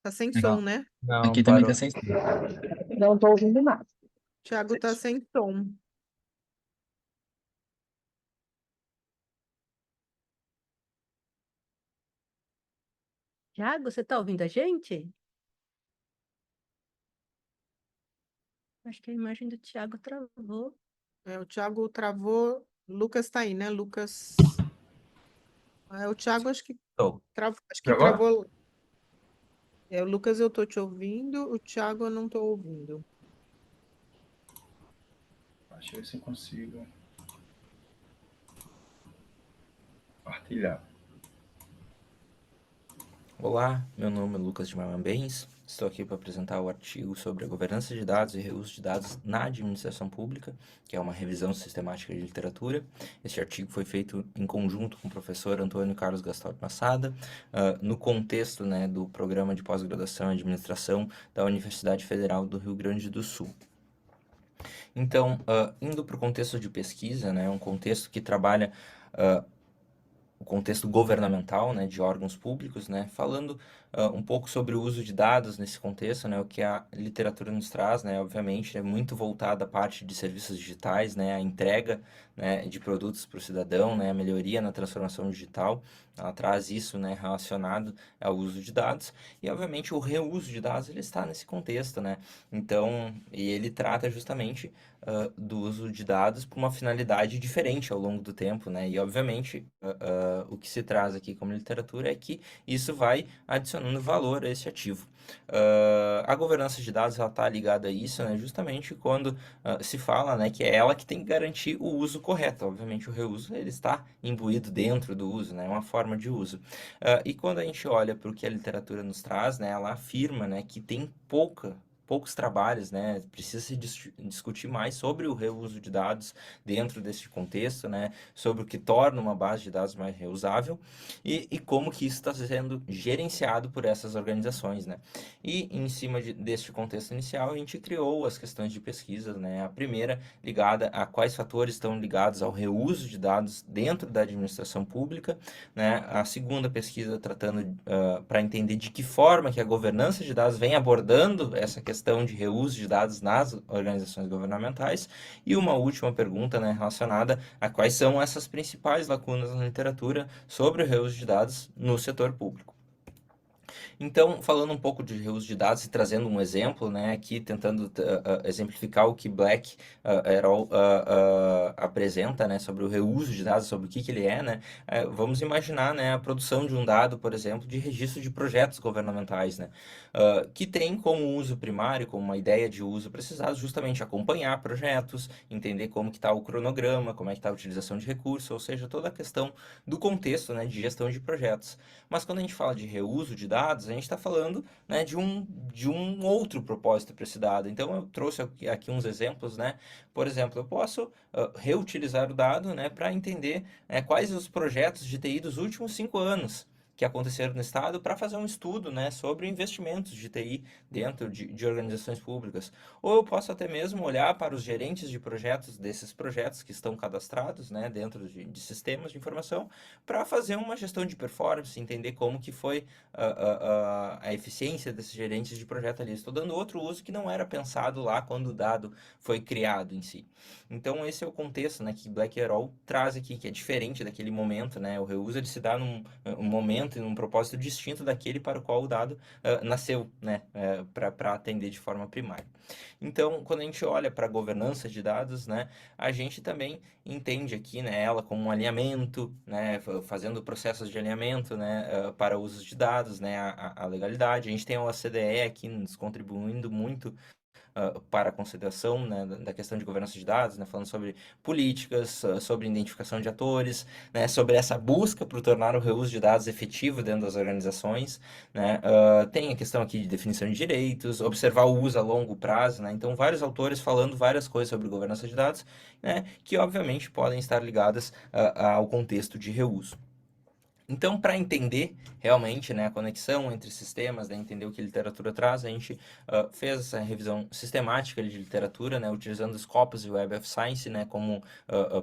Tá sem som, Não, né? Não, aqui também tá parou. sem som. Não estou ouvindo nada. Tiago tá sem som. Tiago, você está ouvindo a gente? Acho que a imagem do Tiago travou. O Tiago travou. Lucas tá aí, né? Lucas. O Tiago acho que Estou. acho E que agora? travou. O Lucas eu tô te ouvindo, o Tiago eu não tô ouvindo. Deixa eu ver se eu consigo compartilhar. Olá, meu nome é Lucas de Marmambens. Estou aqui para apresentar o artigo sobre a governança de dados e reuso de dados na administração pública, que é uma revisão sistemática de literatura. Este artigo foi feito em conjunto com o professor Antônio Carlos Gastaldi Massada, no contexto, né, do programa de pós-graduação em administração da Universidade Federal do Rio Grande do Sul. Então, indo para o contexto de pesquisa, né, um contexto que trabalha o contexto governamental, né, de órgãos públicos, né, falando um pouco sobre o uso de dados nesse contexto, né, o que a literatura nos traz, né, obviamente é muito voltada à parte de serviços digitais, né, a entrega, né, de produtos para o cidadão, né, a melhoria na transformação digital, ela traz isso, né, relacionado ao uso de dados e, obviamente, o reuso de dados ele está nesse contexto, né, então, e ele trata justamente do uso de dados para uma finalidade diferente ao longo do tempo, né, e, obviamente, o que se traz aqui como literatura é que isso vai adicionando valor a esse ativo. A governança de dados está ligada a isso, né, justamente quando se fala, né, que é ela que tem que garantir o uso correto. Obviamente o reuso ele está imbuído dentro do uso, né, é uma forma de uso. E quando a gente olha para o que a literatura nos traz, né, ela afirma, né, que tem poucos trabalhos, né? Precisa se discutir mais sobre o reuso de dados dentro desse contexto, né? Sobre o que torna uma base de dados mais reusável e como que isso está sendo gerenciado por essas organizações, né? E em cima deste contexto inicial, a gente criou as questões de pesquisa, né? A primeira ligada a quais fatores estão ligados ao reuso de dados dentro da administração pública, né? A segunda pesquisa tratando para entender de que forma que a governança de dados vem abordando essa questão de reuso de dados nas organizações governamentais e uma última pergunta, né, relacionada a quais são essas principais lacunas na literatura sobre o reuso de dados no setor público. Então, falando um pouco de reuso de dados e trazendo um exemplo, né, aqui tentando exemplificar o que Black et al. Apresenta, né, sobre o reuso de dados, sobre o que ele é, né, vamos imaginar, né, a produção de um dado, por exemplo, de registro de projetos governamentais, né, que tem como uso primário, como uma ideia de uso para esses dados, justamente acompanhar projetos, entender como que está o cronograma, como é que está a utilização de recursos, ou seja, toda a questão do contexto, né, de gestão de projetos. Mas quando a gente fala de reuso de dados, a gente está falando, né, de um outro propósito para esse dado. Então, eu trouxe aqui uns exemplos, né? Por exemplo, eu posso reutilizar o dado, né, para entender quais os projetos de TI dos últimos 5 anos que aconteceram no Estado para fazer um estudo, né, sobre investimentos de TI dentro de organizações públicas. Ou eu posso até mesmo olhar para os gerentes de projetos desses projetos que estão cadastrados, né, dentro de sistemas de informação para fazer uma gestão de performance, entender como que foi a eficiência desses gerentes de projeto ali. Estou dando outro uso que não era pensado lá quando o dado foi criado em si. Então esse é o contexto, né, que Black et al. Traz aqui, que é diferente daquele momento, né? O reuso ele se dá num momento e num propósito distinto daquele para o qual o dado nasceu, né, para atender de forma primária. Então, quando a gente olha para a governança de dados, né, a gente também entende aqui, né, ela como um alinhamento, né, fazendo processos de alinhamento, né, para usos de dados, né, a legalidade. A gente tem a OCDE aqui nos contribuindo muito para a consideração, né, da questão de governança de dados, né, falando sobre políticas, sobre identificação de atores, né, sobre essa busca por tornar o reuso de dados efetivo dentro das organizações, né, tem a questão aqui de definição de direitos, observar o uso a longo prazo, né, então vários autores falando várias coisas sobre governança de dados, né, que obviamente podem estar ligadas ao contexto de reuso. Então, para entender realmente, né, a conexão entre sistemas, né, entender o que a literatura traz, a gente fez essa revisão sistemática de literatura, né, utilizando os Scopus e Web of Science, né, como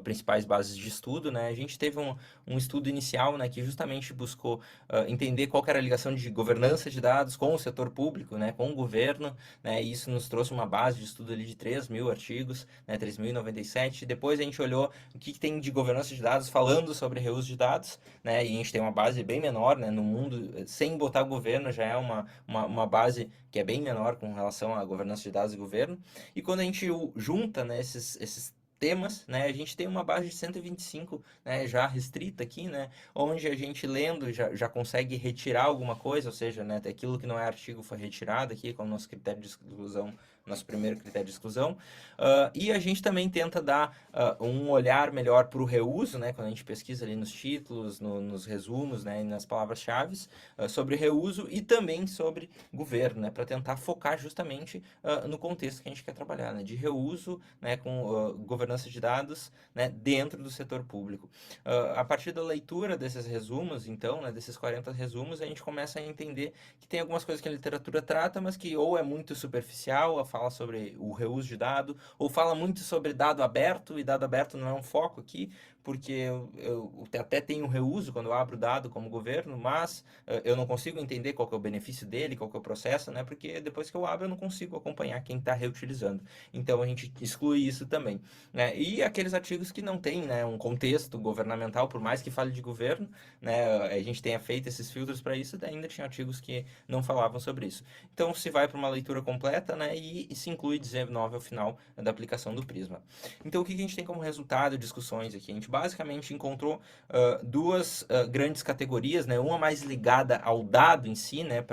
principais bases de estudo, né. A gente teve um estudo inicial, né, que justamente buscou entender qual que era a ligação de governança de dados com o setor público, né, com o governo, né, e isso nos trouxe uma base de estudo ali de 3.000 artigos, né, 3.097. Depois a gente olhou o que tem de governança de dados falando sobre reuso de dados, né, e a gente tem uma base bem menor, né, no mundo, sem botar governo, já é uma base que é bem menor com relação à governança de dados e governo. E quando a gente junta, né, esses temas, né, a gente tem uma base de 125, né, já restrita aqui, né, onde a gente lendo já consegue retirar alguma coisa, ou seja, né, aquilo que não é artigo foi retirado aqui como nosso critério de exclusão, nosso primeiro critério de exclusão. E a gente também tenta dar um olhar melhor para o reuso, né, quando a gente pesquisa ali nos títulos, nos resumos, né, e nas palavras-chave, sobre reuso e também sobre governo, né, para tentar focar justamente no contexto que a gente quer trabalhar, né, de reuso, né, com governança de dados, né, dentro do setor público. A partir da leitura desses resumos, então, né, desses 40 resumos, a gente começa a entender que tem algumas coisas que a literatura trata, mas que ou é muito superficial, fala sobre o reuso de dado, ou fala muito sobre dado aberto, e dado aberto não é um foco aqui, porque eu até tenho reuso quando eu abro o dado como governo, mas eu não consigo entender qual que é o benefício dele, qual que é o processo, né? Porque depois que eu abro eu não consigo acompanhar quem está reutilizando. Então a gente exclui isso também, né? E aqueles artigos que não têm, né, um contexto governamental, por mais que fale de governo, né, a gente tenha feito esses filtros para isso, ainda tinha artigos que não falavam sobre isso. Então se vai para uma leitura completa, né, e se inclui 19 ao final da aplicação do Prisma. Então o que a gente tem como resultado, discussões aqui? A gente basicamente encontrou duas grandes categorias, né, uma mais ligada ao dado em si, né,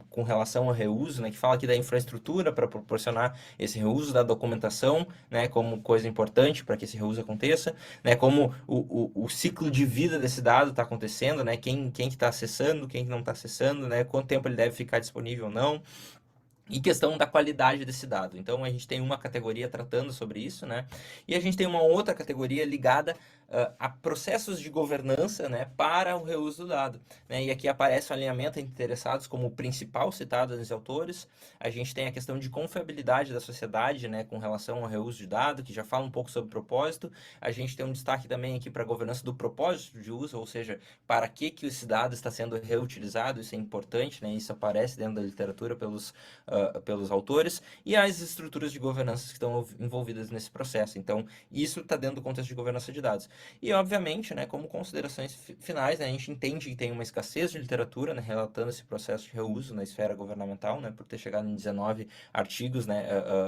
com relação ao reuso, né, que fala aqui da infraestrutura para proporcionar esse reuso da documentação, né, como coisa importante para que esse reuso aconteça, né, como o ciclo de vida desse dado está acontecendo, né, quem que está acessando, quem que não está acessando, né, quanto tempo ele deve ficar disponível ou não, e questão da qualidade desse dado. Então a gente tem uma categoria tratando sobre isso, né? E a gente tem uma outra categoria ligada a processos de governança, né, para o reuso do dado, né? E aqui aparece o alinhamento entre interessados como o principal citado nos autores. A gente tem a questão de confiabilidade da sociedade, né, com relação ao reuso de dado, que já fala um pouco sobre propósito. A gente tem um destaque também aqui para a governança do propósito de uso, ou seja, para que esse dado está sendo reutilizado. Isso é importante, né? Isso aparece dentro da literatura pelos autores, e as estruturas de governança que estão envolvidas nesse processo. Então, isso está dentro do contexto de governança de dados. E, obviamente, né, como considerações finais, né, a gente entende que tem uma escassez de literatura, né, relatando esse processo de reuso na esfera governamental, né, por ter chegado em 19 artigos, né,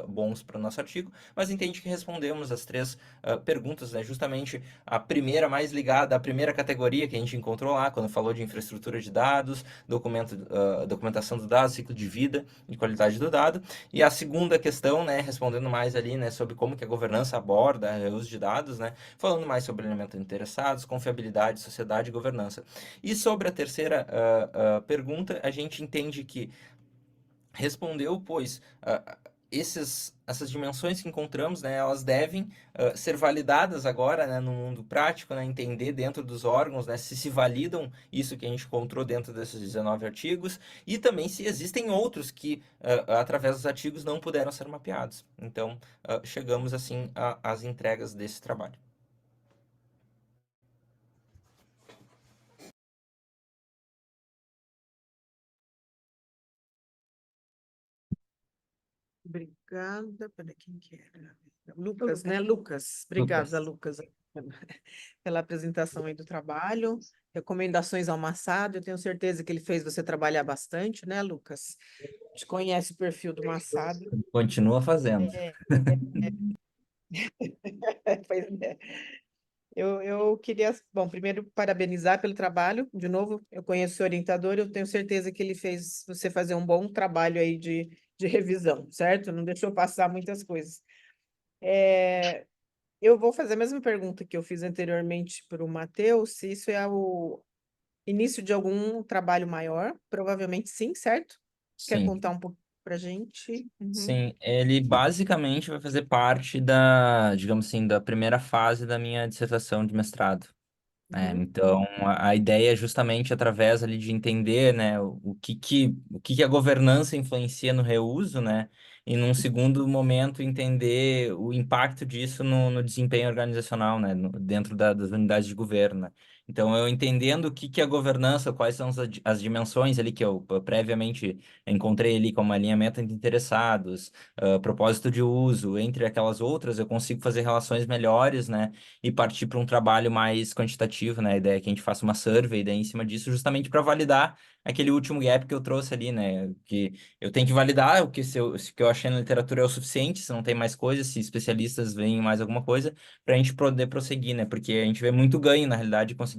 bons para o nosso artigo, mas entende que respondemos as três perguntas, né, justamente a primeira mais ligada à primeira categoria que a gente encontrou lá, quando falou de infraestrutura de dados, documentação dos dados, ciclo de vida e qualidade do dado. E a segunda questão, né, respondendo mais ali, né, sobre como que a governança aborda o uso de dados, né, falando mais sobre alinhamento de interessados, confiabilidade, sociedade e governança. E sobre a terceira pergunta, a gente entende que respondeu, pois essas dimensões que encontramos, né, elas devem ser validadas agora, né, no mundo prático, né, entender dentro dos órgãos, né, se validam isso que a gente encontrou dentro desses 19 artigos, e também se existem outros que, através dos artigos, não puderam ser mapeados. Então, chegamos, assim, às entregas desse trabalho. Obrigada. Peraí, quem que era? Lucas, né? Lucas. Obrigada, Lucas, pela apresentação aí do trabalho. Recomendações ao Massado. Eu tenho certeza que ele fez você trabalhar bastante, né, Lucas? A gente conhece o perfil do Massado. Continua fazendo. Pois é. Eu queria, bom, primeiro parabenizar pelo trabalho. De novo, eu conheço o orientador, eu tenho certeza que ele fez você fazer um bom trabalho aí de revisão, certo? Não deixou passar muitas coisas. Eu vou fazer a mesma pergunta que eu fiz anteriormente para o Matheus, se isso é o início de algum trabalho maior. Provavelmente sim, certo? Quer Sim. contar um pouco para a gente? Uhum. Sim, ele basicamente vai fazer parte digamos assim, da primeira fase da minha dissertação de mestrado. Então, a ideia é justamente através ali de entender, né, o que a governança influencia no reuso, né, e num segundo momento entender o impacto disso no desempenho organizacional, né, dentro das unidades de governo, né. Então, eu entendendo o que a governança, quais são as dimensões ali que eu previamente encontrei ali como alinhamento entre interessados, propósito de uso, entre aquelas outras, eu consigo fazer relações melhores, né, e partir para um trabalho mais quantitativo, né? A ideia é que a gente faça uma survey daí em cima disso, justamente para validar aquele último gap que eu trouxe ali, né? Que eu tenho que validar o que, se o que eu achei na literatura é o suficiente, se não tem mais coisa, se especialistas veem mais alguma coisa, para a gente poder prosseguir, né? Porque a gente vê muito ganho, na realidade, conseguindo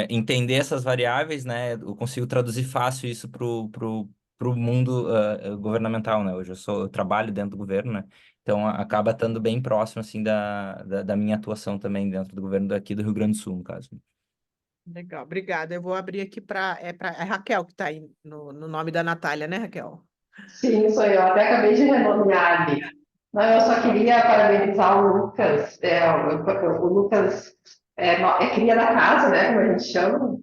entender essas variáveis, né? Eu consigo traduzir fácil isso pro mundo governamental, né? Hoje eu trabalho dentro do governo, né? Então, acaba estando bem próximo, assim, da minha atuação também dentro do governo daqui do Rio Grande do Sul, no caso. Legal, obrigada. Eu vou abrir aqui para a Raquel, que está aí no nome da Natália, né, Raquel? Sim, sou eu. Até acabei de renomear ali. Não, eu só queria parabenizar o Lucas. O Lucas é cria da casa, né, como a gente chama.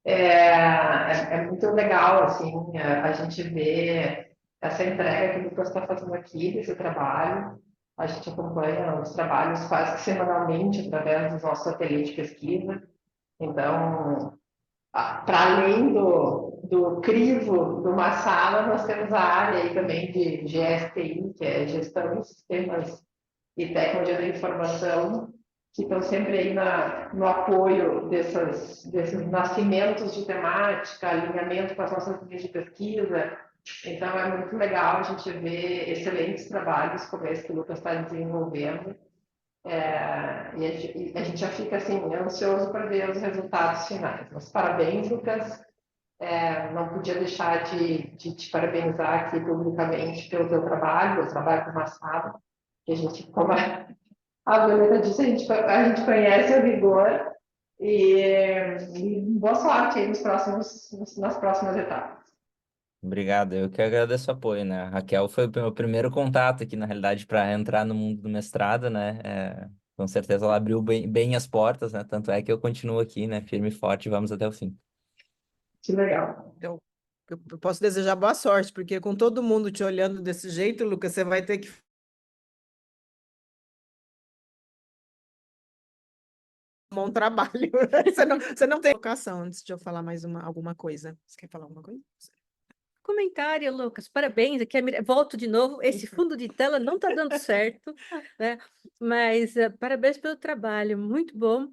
É muito legal, assim, a gente ver essa entrega que o Lucas está fazendo aqui, desse trabalho. A gente acompanha os trabalhos quase que semanalmente através dos nossos ateliês de pesquisa. Então, para além do crivo de uma sala, nós temos a área aí também de GSTI, que é Gestão de Sistemas e Tecnologia da Informação, que estão sempre aí no apoio desses nascimentos de temática, alinhamento com as nossas linhas de pesquisa. Então, é muito legal a gente ver excelentes trabalhos como esse que o Lucas está desenvolvendo. E a gente já fica assim, ansioso para ver os resultados finais. Mas parabéns, Lucas. Não podia deixar de te parabenizar aqui publicamente pelo teu trabalho, o trabalho do Massado, que a gente, como a Violeta disse, a gente conhece o rigor e boa sorte aí nas próximas etapas. Obrigado, eu que agradeço o apoio, né? A Raquel foi o meu primeiro contato aqui, na realidade, para entrar no mundo do mestrado, né? Com certeza ela abriu bem as portas, né? Tanto é que eu continuo aqui, né? Firme e forte, vamos até o fim. Que legal. Eu posso desejar boa sorte, porque com todo mundo te olhando desse jeito, Lucas, você vai ter que arrumar um trabalho. Você não tem vocação, antes de eu falar mais alguma coisa. Você quer falar alguma coisa? Comentário, Lucas. Parabéns. Aqui volto de novo. Esse fundo de tela não está dando certo, né? Mas parabéns pelo trabalho, muito bom.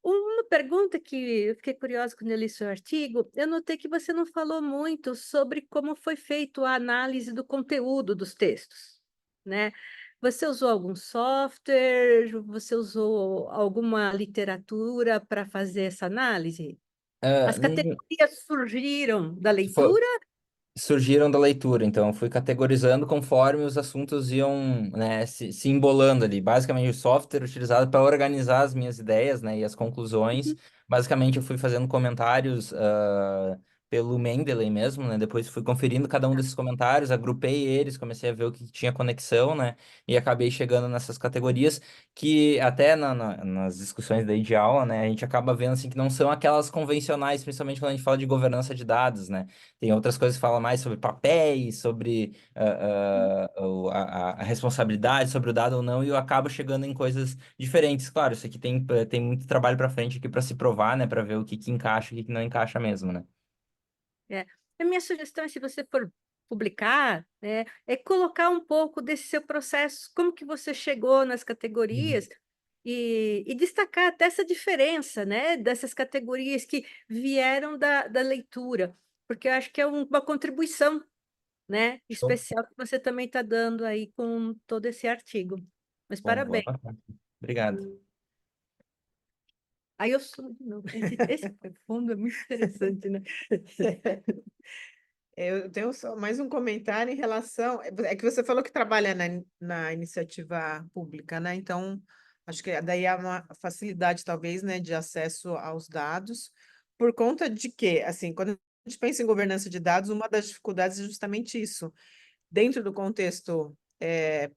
Uma pergunta que eu fiquei curiosa quando eu li seu artigo, eu notei que você não falou muito sobre como foi feito a análise do conteúdo dos textos, né? Você usou algum software? Você usou alguma literatura para fazer essa análise? Ah, As categorias surgiram da foi- leitura? surgiram da leitura, então eu fui categorizando conforme os assuntos iam, né, se embolando ali. Basicamente, o software utilizado para organizar as minhas ideias, né, e as conclusões. Basicamente, eu fui fazendo comentários pelo Mendeley mesmo, né, depois fui conferindo cada um desses comentários, agrupei eles, comecei a ver o que tinha conexão, né, e acabei chegando nessas categorias que até nas discussões daí de aula, né, a gente acaba vendo assim que não são aquelas convencionais, principalmente quando a gente fala de governança de dados, né. Tem outras coisas que falam mais sobre papéis, sobre a responsabilidade sobre o dado ou não, e eu acabo chegando em coisas diferentes. Claro, isso aqui tem muito trabalho para frente aqui para se provar, né? Para ver o que que encaixa e o que que não encaixa mesmo, né? É. A minha sugestão é, se você for publicar, né, é colocar um pouco desse seu processo, como que você chegou nas Uhum. categorias, e destacar até essa diferença, né, dessas categorias que vieram da leitura, porque eu acho que é uma contribuição, né, Show. especial que você também está dando aí com todo esse artigo. Mas Bom, boa parabéns. noite. Obrigado. Aí eu sou de novo. Esse fundo é muito interessante, né? Eu tenho só mais um comentário em relação. É que você falou que trabalha na iniciativa pública, né? Então, acho que daí há uma facilidade, talvez, né, de acesso aos dados, por conta de que, assim, quando a gente pensa em governança de dados, uma das dificuldades é justamente isso. Dentro do contexto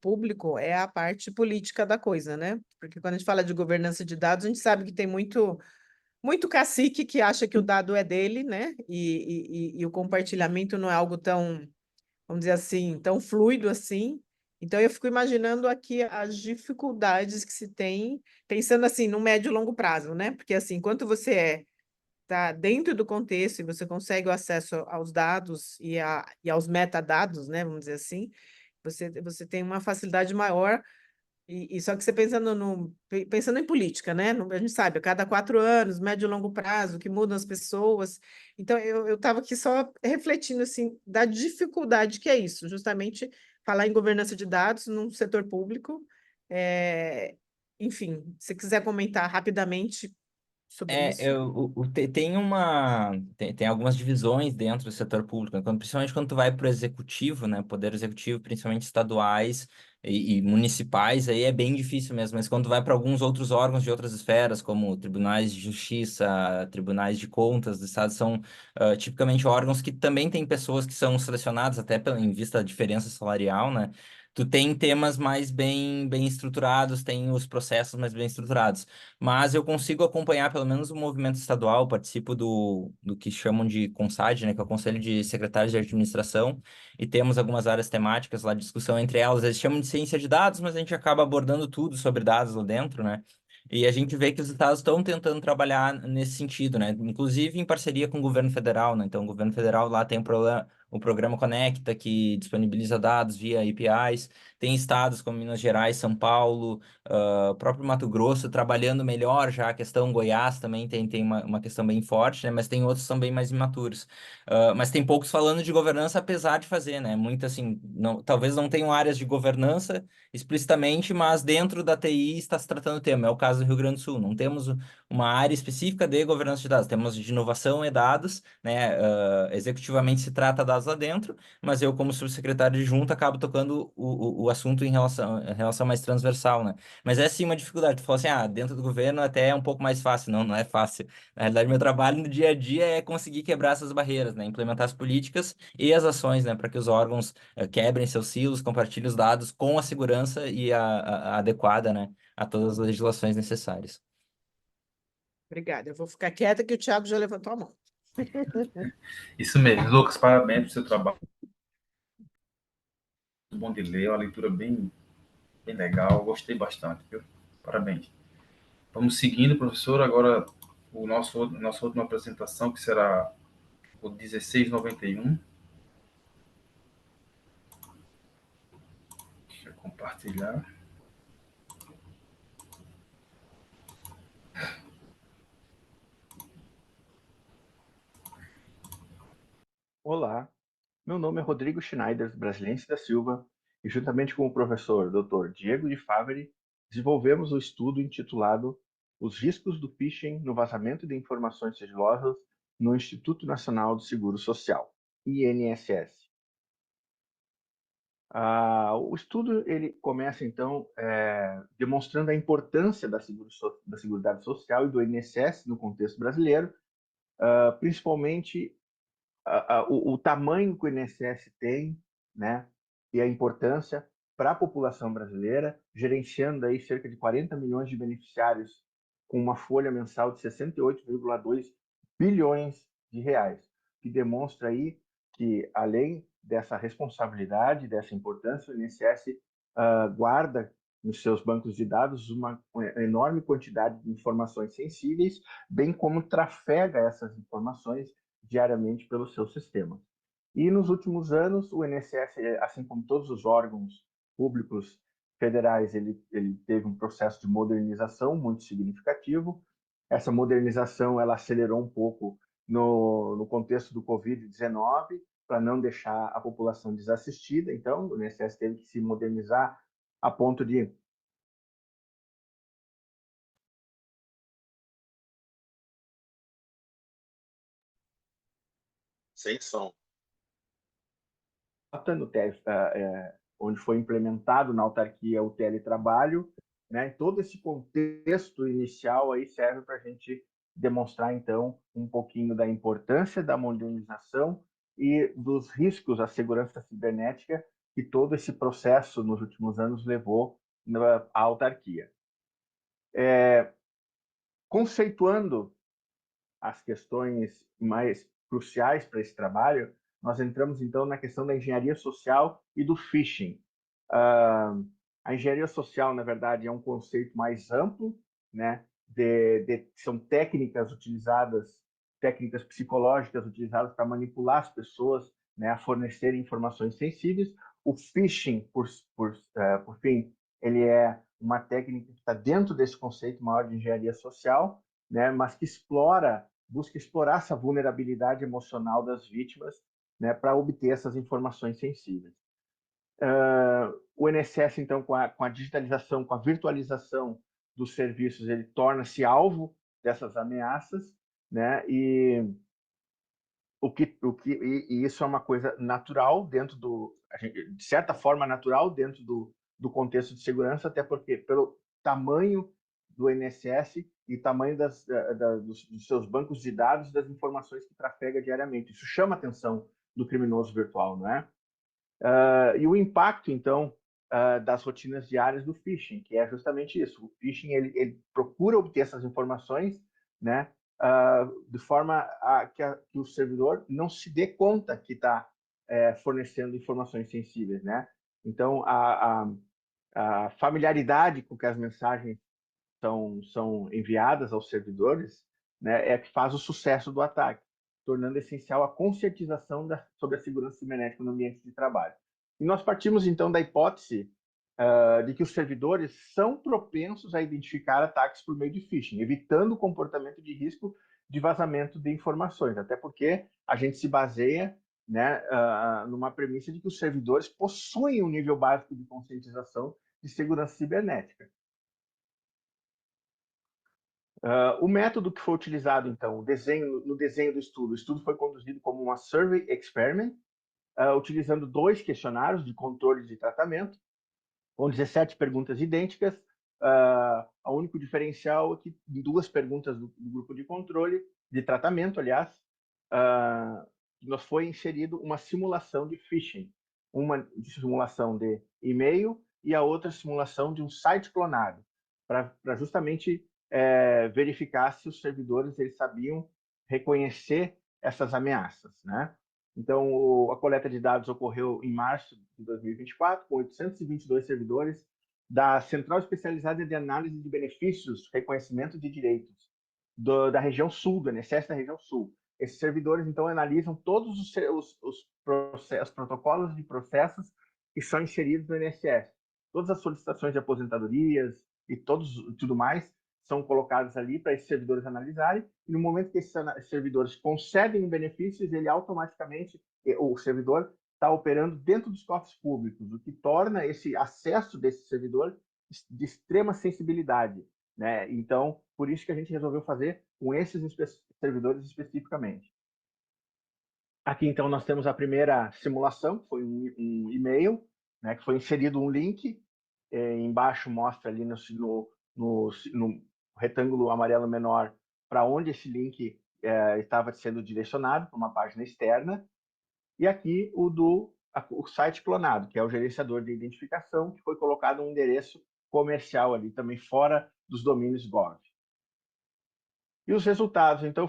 público, é a parte política da coisa, né? Porque quando a gente fala de governança de dados, a gente sabe que tem muito cacique que acha que o dado é dele, né? E o compartilhamento não é algo tão, vamos dizer assim, tão fluido assim. Então, eu fico imaginando aqui as dificuldades que se tem, pensando assim, no médio e longo prazo, né? Porque, assim, enquanto você está dentro do contexto e você consegue o acesso aos dados e aos metadados, né? Vamos dizer assim, você tem uma facilidade maior e só que você pensando em política, né? A gente sabe, a cada 4 anos, médio e longo prazo, que mudam as pessoas. Então, eu estava aqui só refletindo assim, da dificuldade que é isso, justamente falar em governança de dados num setor público. Enfim, se quiser comentar rapidamente sobre isso. Tem algumas divisões dentro do setor público, né? Principalmente quando tu vai para o executivo, né? Poder executivo, principalmente estaduais e municipais, aí é bem difícil mesmo. Mas quando tu vai para alguns outros órgãos de outras esferas, como tribunais de justiça, tribunais de contas do estado, são tipicamente órgãos que também têm pessoas que são selecionadas até em vista da diferença salarial, né? tu tem temas mais bem estruturados, tem os processos mais bem estruturados. Mas eu consigo acompanhar pelo menos o movimento estadual, participo do que chamam de CONSAD, né, que é o Conselho de Secretários de Administração, e temos algumas áreas temáticas lá, discussão entre elas. Eles chamam de ciência de dados, mas a gente acaba abordando tudo sobre dados lá dentro, né? E a gente vê que os estados estão tentando trabalhar nesse sentido, né? Inclusive em parceria com o governo federal, né? Então, o governo federal lá tem o programa Conecta, que disponibiliza dados via APIs. Tem estados como Minas Gerais, São Paulo, próprio Mato Grosso, trabalhando melhor já a questão. Goiás também tem uma questão bem forte, né? Mas tem outros que são bem mais imaturos. Mas tem poucos falando de governança, apesar de fazer, né? Muito assim, não, talvez não tenham áreas de governança explicitamente, mas dentro da TI está se tratando o tema. É o caso do Rio Grande do Sul. Não temos uma área específica de governança de dados. Temos de inovação e dados, né? Executivamente se trata dados lá dentro, mas eu, como subsecretário de junta, acabo tocando o assunto em relação mais transversal, né? Mas é sim uma dificuldade. Tu falou assim, dentro do governo até é um pouco mais fácil. Não, não é fácil. Na realidade, meu trabalho no dia a dia é conseguir quebrar essas barreiras, né? Implementar as políticas e as ações, né? Para que os órgãos quebrem seus silos, compartilhem os dados com a segurança e a adequada, né? A todas as legislações necessárias. Obrigada. Eu vou ficar quieta que o Thiago já levantou a mão. Isso mesmo. Lucas, parabéns pelo seu trabalho. Muito bom de ler, é uma leitura bem legal. Gostei bastante, viu? Parabéns. Vamos seguindo, professor. Agora, nossa última apresentação, que será o 1691. Deixa eu compartilhar. Olá, meu nome é Rodrigo Schneider Brasiliense da Silva e, juntamente com o professor Dr. Diego de Favre, desenvolvemos o estudo intitulado Os riscos do phishing no vazamento de informações sigilosas no Instituto Nacional do Seguro Social, INSS. O estudo ele começa, então, demonstrando a importância da Seguridade Social e do INSS no contexto brasileiro, principalmente o tamanho que o INSS tem, né, e a importância para a população brasileira, gerenciando aí cerca de 40 milhões de beneficiários com uma folha mensal de 68,2 bilhões de reais, que demonstra aí que, além dessa responsabilidade, dessa importância, o INSS guarda nos seus bancos de dados uma enorme quantidade de informações sensíveis, bem como trafega essas informações diariamente pelos seus sistemas. E nos últimos anos, o INSS, assim como todos os órgãos públicos federais, ele teve um processo de modernização muito significativo. Essa modernização ela acelerou um pouco no contexto do Covid-19, para não deixar a população desassistida. Então, o INSS teve que se modernizar a ponto de sem som. No onde foi implementado na autarquia o teletrabalho, né? Todo esse contexto inicial aí serve para a gente demonstrar, então, um pouquinho da importância da modernização e dos riscos à segurança cibernética que todo esse processo nos últimos anos levou à autarquia. Conceituando as questões mais cruciais para esse trabalho, nós entramos, então, na questão da engenharia social e do phishing. A engenharia social, na verdade, é um conceito mais amplo, né? São técnicas utilizadas, técnicas psicológicas utilizadas para manipular as pessoas, né, a fornecerem informações sensíveis. O phishing, por fim, ele é uma técnica que está dentro desse conceito maior de engenharia social, né, mas que busca explorar essa vulnerabilidade emocional das vítimas, né, para obter essas informações sensíveis. O INSS, então, com a digitalização, com a virtualização dos serviços, ele torna-se alvo dessas ameaças, né? E isso é uma coisa natural de certa forma natural dentro do contexto de segurança, até porque pelo tamanho do INSS e tamanho dos seus bancos de dados, das informações que trafega diariamente. Isso chama a atenção do criminoso virtual, não é? E o impacto, então, das rotinas diárias do phishing, que é justamente isso. O phishing ele procura obter essas informações, né, de forma que o servidor não se dê conta que está fornecendo informações sensíveis, né? Então, a familiaridade com que as mensagens são enviadas aos servidores, né, é que faz o sucesso do ataque, tornando essencial a conscientização sobre a segurança cibernética no ambiente de trabalho. E nós partimos, então, da hipótese de que os servidores são propensos a identificar ataques por meio de phishing, evitando o comportamento de risco de vazamento de informações, até porque a gente se baseia, né, numa premissa de que os servidores possuem um nível básico de conscientização de segurança cibernética. O método que foi utilizado, então, no desenho do estudo, o estudo foi conduzido como uma survey experiment, utilizando 2 questionários de controle de tratamento, com 17 perguntas idênticas. O único diferencial é que em 2 perguntas do grupo de controle, de tratamento, aliás, nós foi inserido uma simulação de phishing, uma simulação de e-mail e a outra simulação de um site clonado, para justamente verificar se os servidores eles sabiam reconhecer essas ameaças, né? Então, a coleta de dados ocorreu em março de 2024, com 822 servidores da Central Especializada de Análise de Benefícios, Reconhecimento de Direitos, da região sul, do INSS da região sul. Esses servidores, então, analisam todos os protocolos de processos que são inseridos no INSS. Todas as solicitações de aposentadorias e tudo mais são colocados ali para esses servidores analisarem, e no momento que esses servidores concedem benefícios, ele automaticamente, o servidor está operando dentro dos cofres públicos, o que torna esse acesso desse servidor de extrema sensibilidade, né? Então, por isso que a gente resolveu fazer com esses servidores especificamente. Aqui, então, nós temos a primeira simulação, que foi um e-mail, né, que foi inserido um link, embaixo mostra ali no retângulo amarelo menor para onde esse link estava sendo direcionado, para uma página externa, e aqui o site clonado, que é o gerenciador de identificação, que foi colocado um endereço comercial ali, também fora dos domínios .gov. E os resultados, então,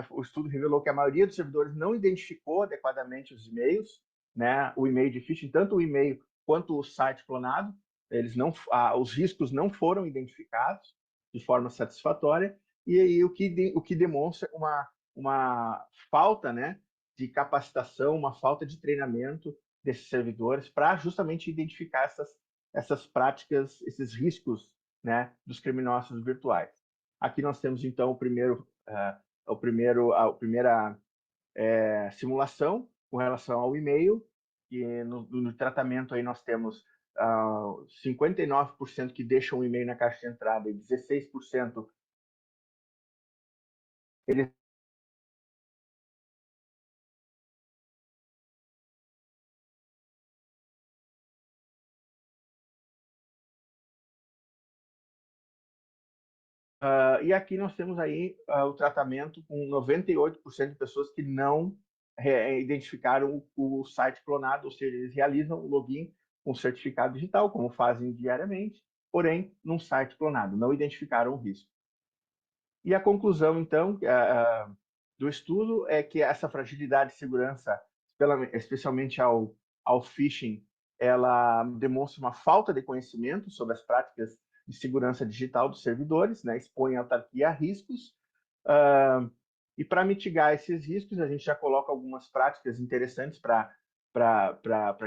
o estudo revelou que a maioria dos servidores não identificou adequadamente os e-mails, né, o e-mail de phishing, tanto o e-mail quanto o site clonado, os riscos não foram identificados de forma satisfatória, e aí o que demonstra uma falta, né, de capacitação, uma falta de treinamento desses servidores para justamente identificar essas práticas, esses riscos, né, dos criminosos virtuais. Aqui nós temos, então, a primeira simulação com relação ao e-mail, e no tratamento aí nós temos 59% que deixam o e-mail na caixa de entrada e 16% eles e aqui nós temos aí o tratamento com 98% de pessoas que não identificaram o site clonado, ou seja, eles realizam o login com certificado digital, como fazem diariamente, porém, num site clonado, não identificaram o risco. E a conclusão, então, do estudo é que essa fragilidade de segurança, especialmente ao phishing, ela demonstra uma falta de conhecimento sobre as práticas de segurança digital dos servidores, né, expõe a autarquia a riscos, e para mitigar esses riscos, a gente já coloca algumas práticas interessantes para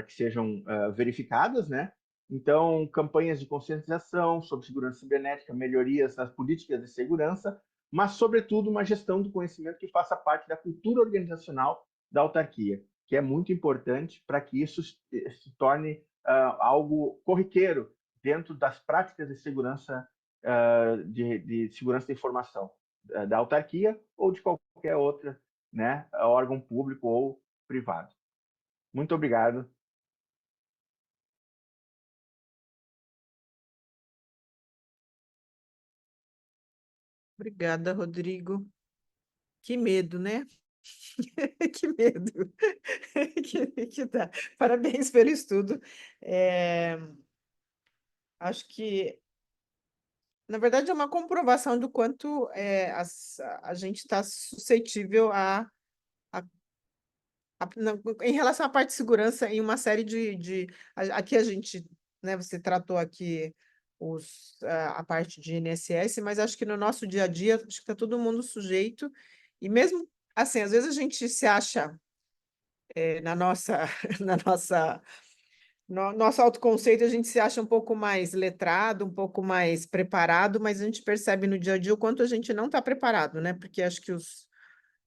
que sejam verificadas, né? Então, campanhas de conscientização sobre segurança cibernética, melhorias nas políticas de segurança, mas, sobretudo, uma gestão do conhecimento que faça parte da cultura organizacional da autarquia, que é muito importante para que isso se torne algo corriqueiro dentro das práticas de segurança de segurança da informação da autarquia ou de qualquer outra, né, órgão público ou privado. Muito obrigado. Obrigada, Rodrigo. Que medo, né? Que medo que dá. Parabéns pelo estudo. Acho que, na verdade, é uma comprovação do quanto a gente está suscetível a- em relação à parte de segurança, em uma série aqui a gente, né, você tratou aqui a parte de INSS, mas acho que no nosso dia a dia, acho que está todo mundo sujeito, e mesmo assim, às vezes a gente se acha na nossa, na nossa, no nosso autoconceito, a gente se acha um pouco mais letrado, um pouco mais preparado, mas a gente percebe no dia a dia o quanto a gente não está preparado, né? Porque acho que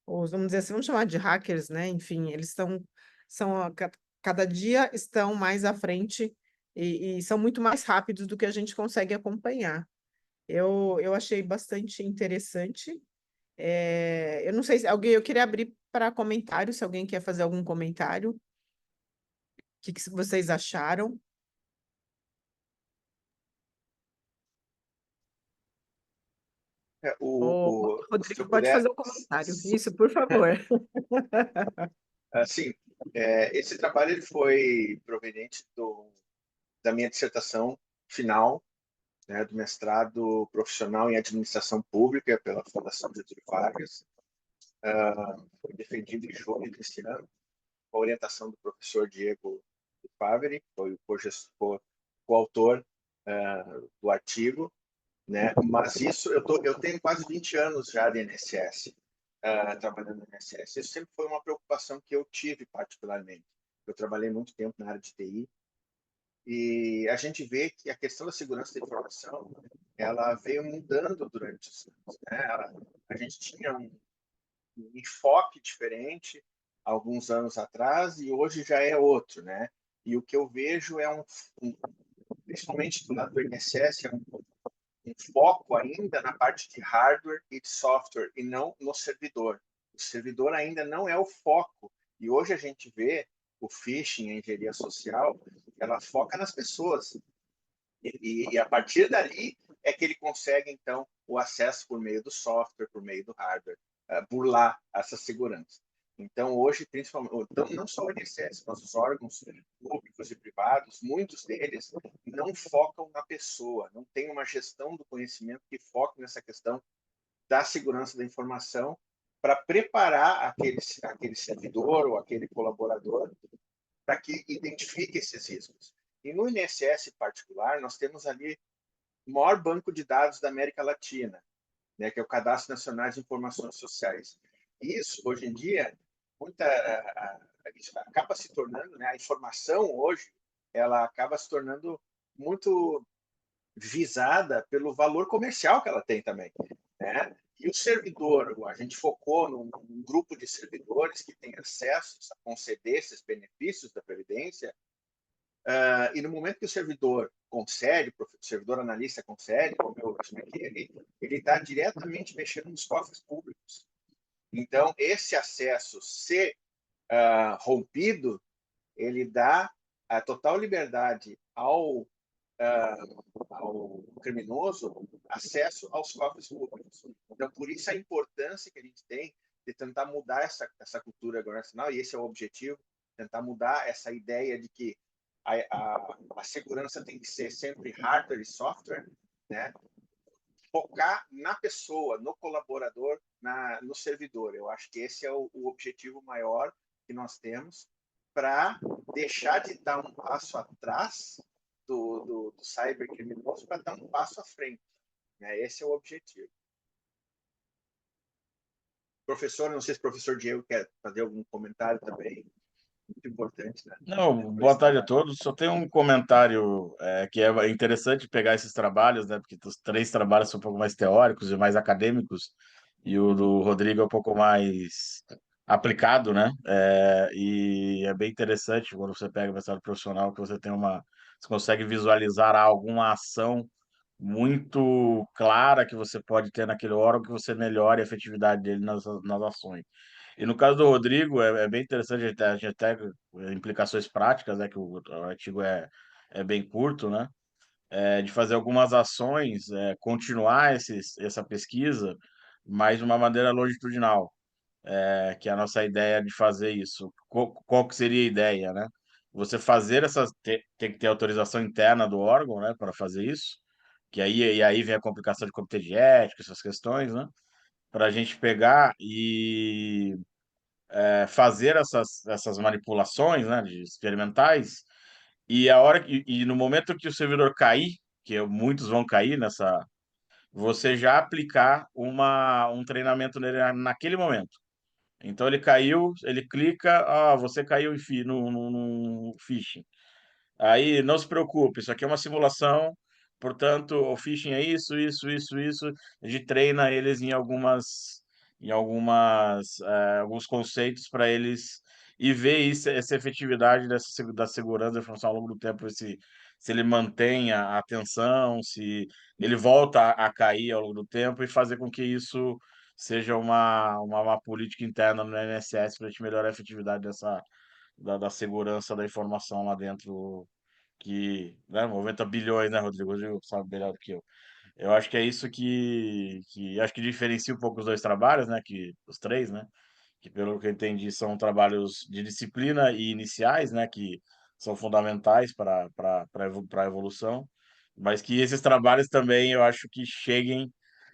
vamos dizer assim, vamos chamar de hackers, né? Enfim, eles cada dia estão mais à frente e são muito mais rápidos do que a gente consegue acompanhar. Eu achei bastante interessante. Eu não sei se eu queria abrir para comentário, se alguém quer fazer algum comentário. O que vocês acharam? O Se Rodrigo eu pode puder, fazer um comentário. Isso, por favor. assim, esse trabalho ele foi proveniente da minha dissertação final, né, do mestrado profissional em administração pública pela Fundação Getúlio Vargas. Foi defendido em julho deste ano, com a orientação do professor Diego Faveri, que foi o coautor do artigo, né? Mas isso, eu tenho quase 20 anos já de INSS, trabalhando no INSS. Isso sempre foi uma preocupação que eu tive particularmente. Eu trabalhei muito tempo na área de TI, e a gente vê que a questão da segurança da informação, ela veio mudando durante os anos, né? A gente tinha um enfoque diferente alguns anos atrás e hoje já é outro, né? E o que eu vejo é principalmente do lado do INSS, é um foco ainda na parte de hardware e de software e não no servidor. O servidor ainda não é o foco. E hoje a gente vê o phishing, a engenharia social, ela foca nas pessoas. E a partir dali é que ele consegue, então, o acesso por meio do software, por meio do hardware, burlar essa segurança. Então, hoje, principalmente, então, não só o INSS, mas os órgãos públicos e privados, muitos deles não focam na pessoa, não tem uma gestão do conhecimento que foque nessa questão da segurança da informação para preparar aquele servidor ou aquele colaborador para que identifique esses riscos. E no INSS em particular, nós temos ali o maior banco de dados da América Latina, né, que é o Cadastro Nacional de Informações Sociais. Isso, hoje em dia, isso acaba se tornando, né, a informação hoje, ela acaba se tornando muito visada pelo valor comercial que ela tem também, né? E o servidor, a gente focou num grupo de servidores que tem acesso a conceder esses benefícios da Previdência, e no momento que o servidor concede, o servidor analista concede, como eu expliquei, ele está diretamente mexendo nos cofres públicos. Então, esse acesso, se rompido, ele dá a total liberdade ao criminoso acesso aos cofres públicos. Então, por isso a importância que a gente tem de tentar mudar essa cultura organizacional, e esse é o objetivo, tentar mudar essa ideia de que a segurança tem que ser sempre hardware e software, né? Focar na pessoa, no colaborador, no servidor. Eu acho que esse é o objetivo maior que nós temos para deixar de dar um passo atrás do cybercriminoso para dar um passo à frente. Né? Esse é o objetivo. Professor, não sei se o professor Diego quer fazer algum comentário também. Muito importante, né? Não, boa tarde a todos. Só tem um comentário que é interessante pegar esses trabalhos, né? Porque os três trabalhos são um pouco mais teóricos e mais acadêmicos, e o do Rodrigo é um pouco mais aplicado, né? E é bem interessante quando você pega o mestrado profissional que você consegue visualizar alguma ação muito clara que você pode ter naquele órgão que você melhore a efetividade dele nas ações. E no caso do Rodrigo, é bem interessante, a gente até implicações práticas, né, que o artigo é bem curto, né, de fazer algumas ações, continuar essa pesquisa, mas de uma maneira longitudinal, que é a nossa ideia de fazer isso. Qual que seria a ideia, né? você fazer tem que ter autorização interna do órgão, né, para fazer isso, e aí vem a complicação de comitê de ética, essas questões, né, para a gente pegar e fazer essas manipulações, né, de experimentais, e no momento que o servidor cair, que muitos vão cair nessa, você já aplicar um treinamento nele naquele momento. Então ele caiu, ele clica, você caiu no phishing. Aí não se preocupe, isso aqui é uma simulação, portanto, o phishing é isso, isso, isso, isso. A gente treina eles alguns conceitos para eles e ver essa efetividade da segurança da informação ao longo do tempo, se ele mantém a atenção, se ele volta a cair ao longo do tempo e fazer com que isso seja uma política interna no INSS para a gente melhorar a efetividade da segurança da informação lá dentro, que, né, 90 bilhões, né, Rodrigo? O Rodrigo sabe melhor do que eu. Eu acho que é isso que acho que diferencia um pouco os dois trabalhos, né, os três, né, que pelo que eu entendi são trabalhos de disciplina e iniciais, né, que são fundamentais para a evolução, mas que esses trabalhos também eu acho que cheguem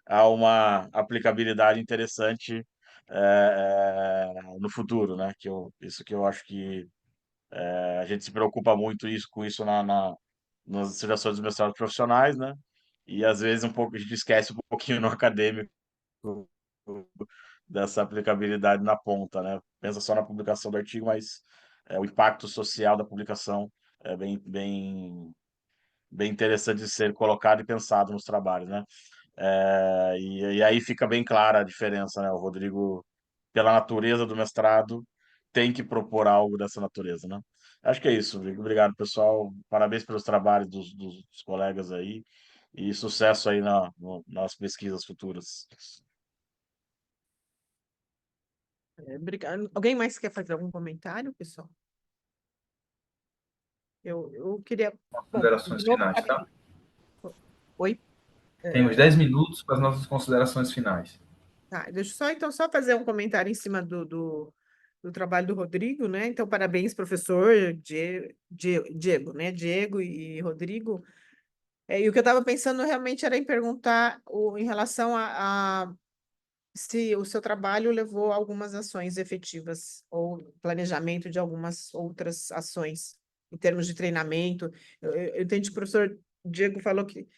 a uma aplicabilidade interessante no futuro, né, isso que eu acho que a gente se preocupa muito com isso nas seleções dos mestrados profissionais, né? E às vezes a gente esquece um pouquinho no acadêmico dessa aplicabilidade na ponta, né? Pensa só na publicação do artigo, mas o impacto social da publicação é bem interessante de ser colocado e pensado nos trabalhos, né? E aí fica bem clara a diferença, né? O Rodrigo, pela natureza do mestrado, tem que propor algo dessa natureza, né? Acho que é isso, Rodrigo. Obrigado, pessoal. Parabéns pelos trabalhos dos colegas aí e sucesso aí nas pesquisas futuras. Obrigado. Alguém mais quer fazer algum comentário, pessoal? Eu queria. Bom, Considerações de novo, finais, tá? Oi? Temos 10 minutos para as nossas considerações finais. Tá, deixa eu só fazer um comentário em cima do trabalho do Rodrigo, né? Então, parabéns, professor Diego, né? Diego e Rodrigo. E o que eu estava pensando realmente era em perguntar em relação a se o seu trabalho levou a algumas ações efetivas ou planejamento de algumas outras ações em termos de treinamento. Eu entendi que o professor Diego falou que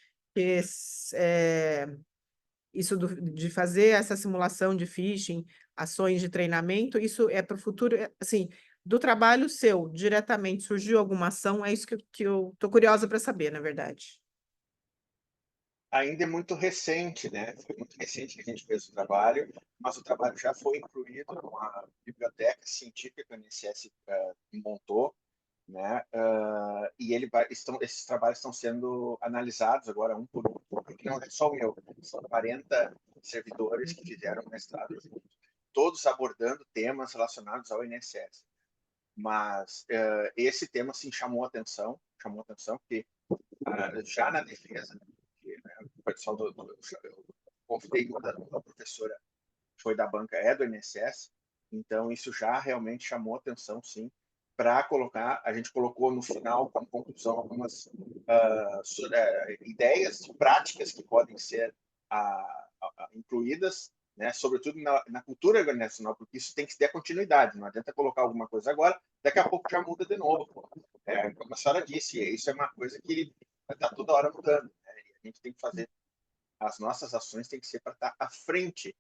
isso de fazer essa simulação de phishing, ações de treinamento, isso é para o futuro, assim, do trabalho seu, diretamente, surgiu alguma ação? É isso que eu estou curiosa para saber, na verdade. Ainda é muito recente, né? Foi muito recente que a gente fez o trabalho, mas o trabalho já foi incluído numa biblioteca científica que o INSS montou, né? E esses trabalhos estão sendo analisados agora um por um, porque não é só o meu, são 40 servidores que fizeram mestrado juntos, todos abordando temas relacionados ao INSS. Mas esse tema sim chamou atenção, porque já na defesa, o pessoal eu convidei uma professora que foi da banca, do INSS, então isso já realmente chamou atenção, sim, para colocar, a gente colocou no final, como conclusão, algumas ideias práticas que podem ser incluídas, né, sobretudo na cultura organizacional, porque isso tem que ter continuidade, não adianta colocar alguma coisa agora, daqui a pouco já muda de novo. Como a senhora disse, isso é uma coisa que está toda hora mudando, né? A gente tem que fazer, as nossas ações têm que ser para estar à frente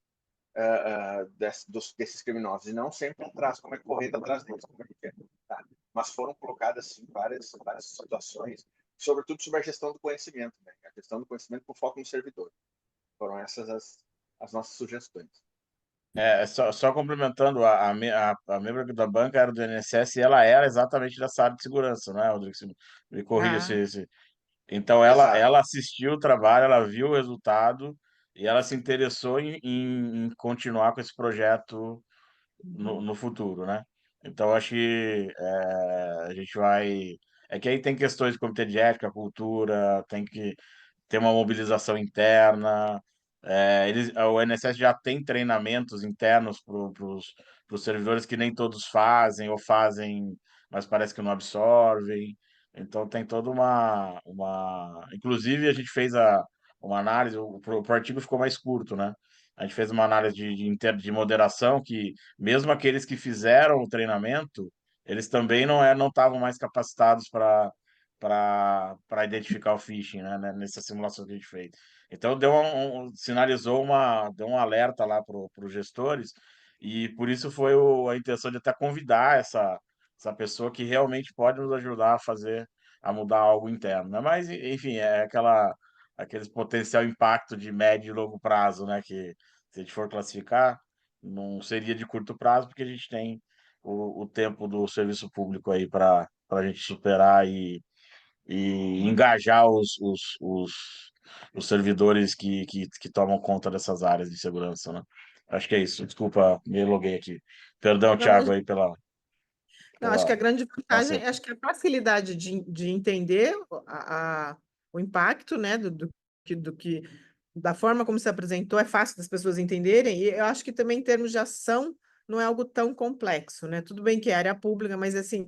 desses criminosos, e não sempre atrás, como é correndo atrás deles, como é que é, tá? Mas foram colocadas, sim, várias situações, sobretudo sobre a gestão do conhecimento, né? A gestão do conhecimento com foco no servidor. Foram essas as nossas sugestões. Só complementando, a membro da banca era do INSS e ela era exatamente dessa área de segurança, né, Rodrigo? Me corrija se. Então, ela assistiu o trabalho, ela viu o resultado e ela se interessou em continuar com esse projeto no futuro, né? Então, acho que a gente vai. É que aí tem questões de comitê de ética, cultura, tem que ter uma mobilização interna. O INSS já tem treinamentos internos para os servidores que nem todos fazem, ou fazem mas parece que não absorvem. Então tem toda Inclusive, a gente fez uma análise, o artigo ficou mais curto, né? A gente fez uma análise de moderação que, mesmo aqueles que fizeram o treinamento, eles também não estavam mais capacitados para identificar o phishing, né? Nessa simulação que a gente fez. Então, deu um alerta lá para os gestores, e por isso foi a intenção de até convidar essa pessoa que realmente pode nos ajudar a mudar algo interno, né? Mas, enfim, aquele potencial impacto de médio e longo prazo, né? Que, se a gente for classificar, não seria de curto prazo, porque a gente tem o tempo do serviço público aí para a gente superar e engajar os servidores que tomam conta dessas áreas de segurança, né? Acho que é isso. Desculpa, me loguei aqui. Perdão, Não, Thiago, aí pela, não, acho que a pela grande vantagem, nossa. acho que a facilidade de entender o impacto, né, da forma como se apresentou, é fácil das pessoas entenderem, e eu acho que também em termos de ação não é algo tão complexo, né? Tudo bem que é área pública, mas assim,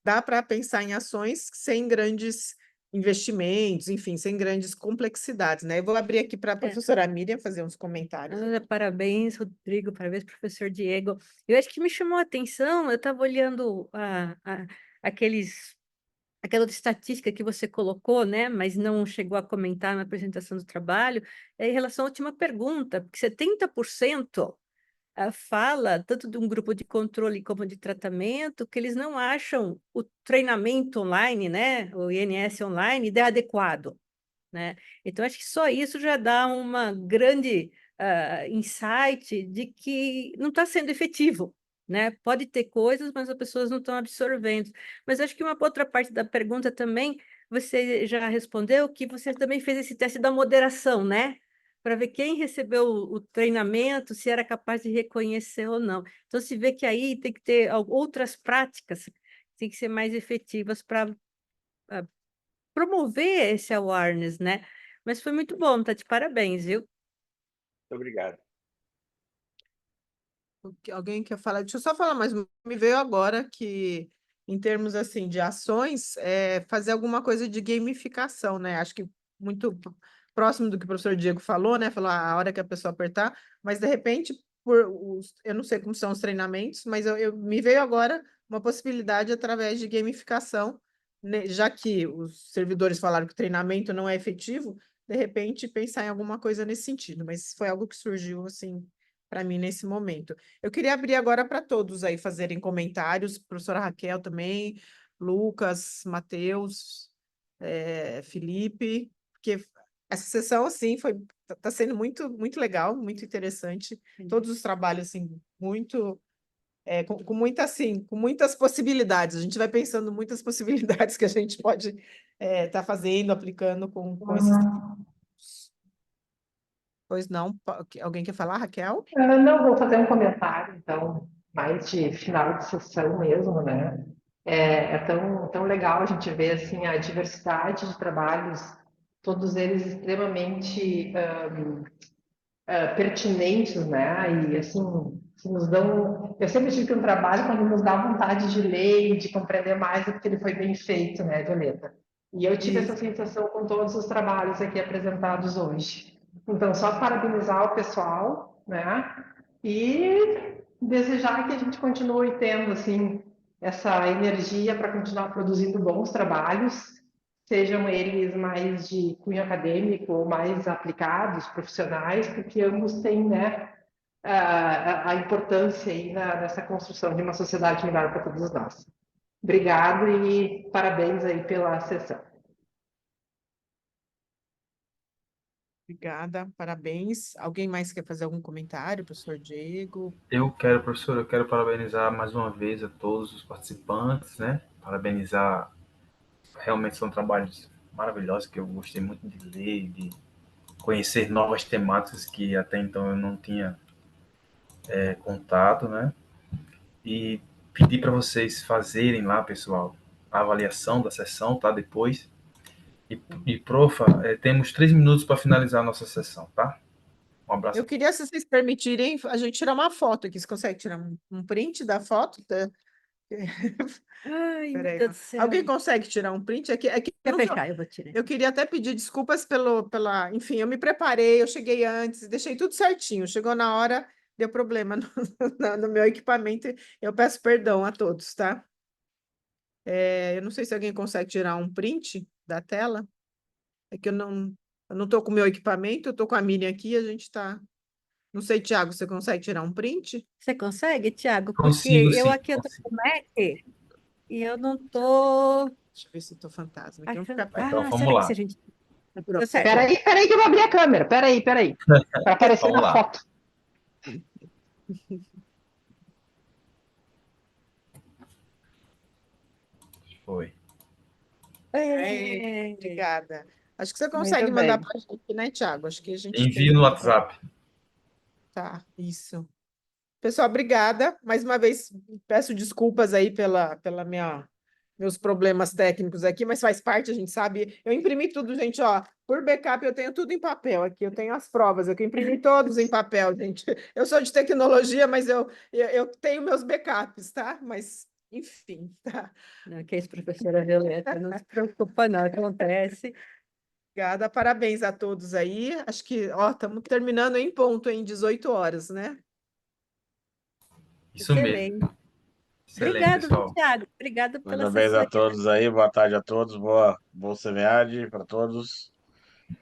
dá para pensar em ações sem grandes investimentos, enfim, sem grandes complexidades, né? Eu vou abrir aqui para a professora Miriam fazer uns comentários. Parabéns, Rodrigo, parabéns, professor Diego. Eu acho que me chamou a atenção, eu estava olhando aquela estatística que você colocou, né, mas não chegou a comentar na apresentação do trabalho, em relação à última pergunta, porque 70% fala, tanto de um grupo de controle como de tratamento, que eles não acham o treinamento online, né, o INS online, adequado, né? Então, acho que só isso já dá uma grande insight de que não está sendo efetivo, né? Pode ter coisas, mas as pessoas não estão absorvendo. Mas acho que uma outra parte da pergunta também, você já respondeu que você também fez esse teste da moderação, né? Para ver quem recebeu o treinamento, se era capaz de reconhecer ou não. Então, se vê que aí tem que ter outras práticas, tem que ser mais efetivas para promover esse awareness, né? Mas foi muito bom, tá de parabéns, viu? Muito obrigado. Alguém quer falar? Deixa eu só falar, mas me veio agora que, em termos assim de ações, fazer alguma coisa de gamificação, né? Acho que muito próximo do que o professor Diego falou, né? Falou a hora que a pessoa apertar, mas de repente, eu não sei como são os treinamentos, mas me veio agora uma possibilidade através de gamificação, né? Já que os servidores falaram que o treinamento não é efetivo, de repente pensar em alguma coisa nesse sentido, mas foi algo que surgiu assim para mim nesse momento. Eu queria abrir agora para todos aí fazerem comentários, professora Raquel também, Lucas, Matheus, Felipe, porque essa sessão, assim, está sendo muito, muito legal, muito interessante. Todos os trabalhos, assim, muito, com muita, assim, com muitas possibilidades. A gente vai pensando muitas possibilidades que a gente pode estar fazendo, aplicando com esses. Pois não, alguém quer falar, Raquel? Não, vou fazer um comentário, então, mais de final de sessão mesmo, né? É tão legal a gente ver assim, a diversidade de trabalhos, todos eles extremamente pertinentes, né? E assim, que nos dão. Eu sempre digo que um trabalho, quando nos dá vontade de ler e de compreender mais, é porque ele foi bem feito, né, Violeta? E eu tive essa sensação com todos os trabalhos aqui apresentados hoje. Então, só parabenizar o pessoal, né? E desejar que a gente continue tendo, assim, essa energia para continuar produzindo bons trabalhos, sejam eles mais de cunho acadêmico ou mais aplicados, profissionais, porque ambos têm, né, a importância aí nessa construção de uma sociedade melhor para todos nós. Obrigado e parabéns aí pela sessão. Obrigada, parabéns. Alguém mais quer fazer algum comentário, professor Diego? Professor, eu quero parabenizar mais uma vez a todos os participantes, né? Parabenizar, realmente são trabalhos maravilhosos que eu gostei muito de ler, de conhecer novas temáticas que até então eu não tinha contato, né? E pedir para vocês fazerem lá, pessoal, a avaliação da sessão, tá? Depois. E profa, temos 3 minutos para finalizar a nossa sessão, tá? Um abraço. Eu queria, se vocês permitirem, a gente tirar uma foto aqui. Você consegue tirar um print da foto Ai, meu Peraí, Deus do céu. alguém consegue tirar um print? É que eu Quer não sou- fechar? Eu vou tirar. eu queria até pedir desculpas enfim, eu me preparei, eu cheguei antes, deixei tudo certinho. Chegou na hora, deu problema no meu equipamento. Eu peço perdão a todos, tá? Eu não sei se alguém consegue tirar um print da tela. É que eu não estou com o meu equipamento, eu estou com a Miriam aqui, a gente está. Não sei, Thiago, você consegue tirar um print? Você consegue, Tiago? Porque Consigo, eu sim. aqui eu tô Consigo. com o Mac e eu não tô Deixa eu ver se estou fantasma. Aqui, achando. Então, Ah, vamos será que lá. se a gente. Deu Pronto. certo. Peraí que eu vou abrir a câmera. Peraí. Para aparecer Vamos na lá. foto. Foi. Obrigada. Acho que você Muito consegue bem. mandar para a gente, né, Thiago? Acho que a gente Envio tem. no WhatsApp. Tá, isso. Pessoal, obrigada. Mais uma vez, peço desculpas aí meus problemas técnicos aqui, mas faz parte, a gente sabe. Eu imprimi tudo, gente, ó. Por backup, eu tenho tudo em papel aqui. Eu tenho as provas, eu imprimi todos em papel, gente. Eu sou de tecnologia, mas eu tenho meus backups, tá? Mas, enfim, tá? Não, que é isso, professora Violeta, não se preocupa, não, acontece. Obrigada, parabéns a todos aí. Acho que, ó, estamos terminando em ponto, em 18 horas, né? Isso mesmo. Excelente. Excelente, Obrigado, pessoal. Thiago. Obrigado pela Parabéns a assessoria. todos aí, boa tarde a todos, boa semiade para todos.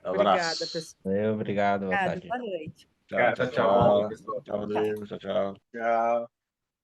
Obrigada, Abraço. pessoal. Obrigado, boa Obrigado, tarde. boa noite. Tchau, Tchau, tchau. Boa noite, pessoal. Tchau, Rodrigo. Tchau, tchau. Tchau.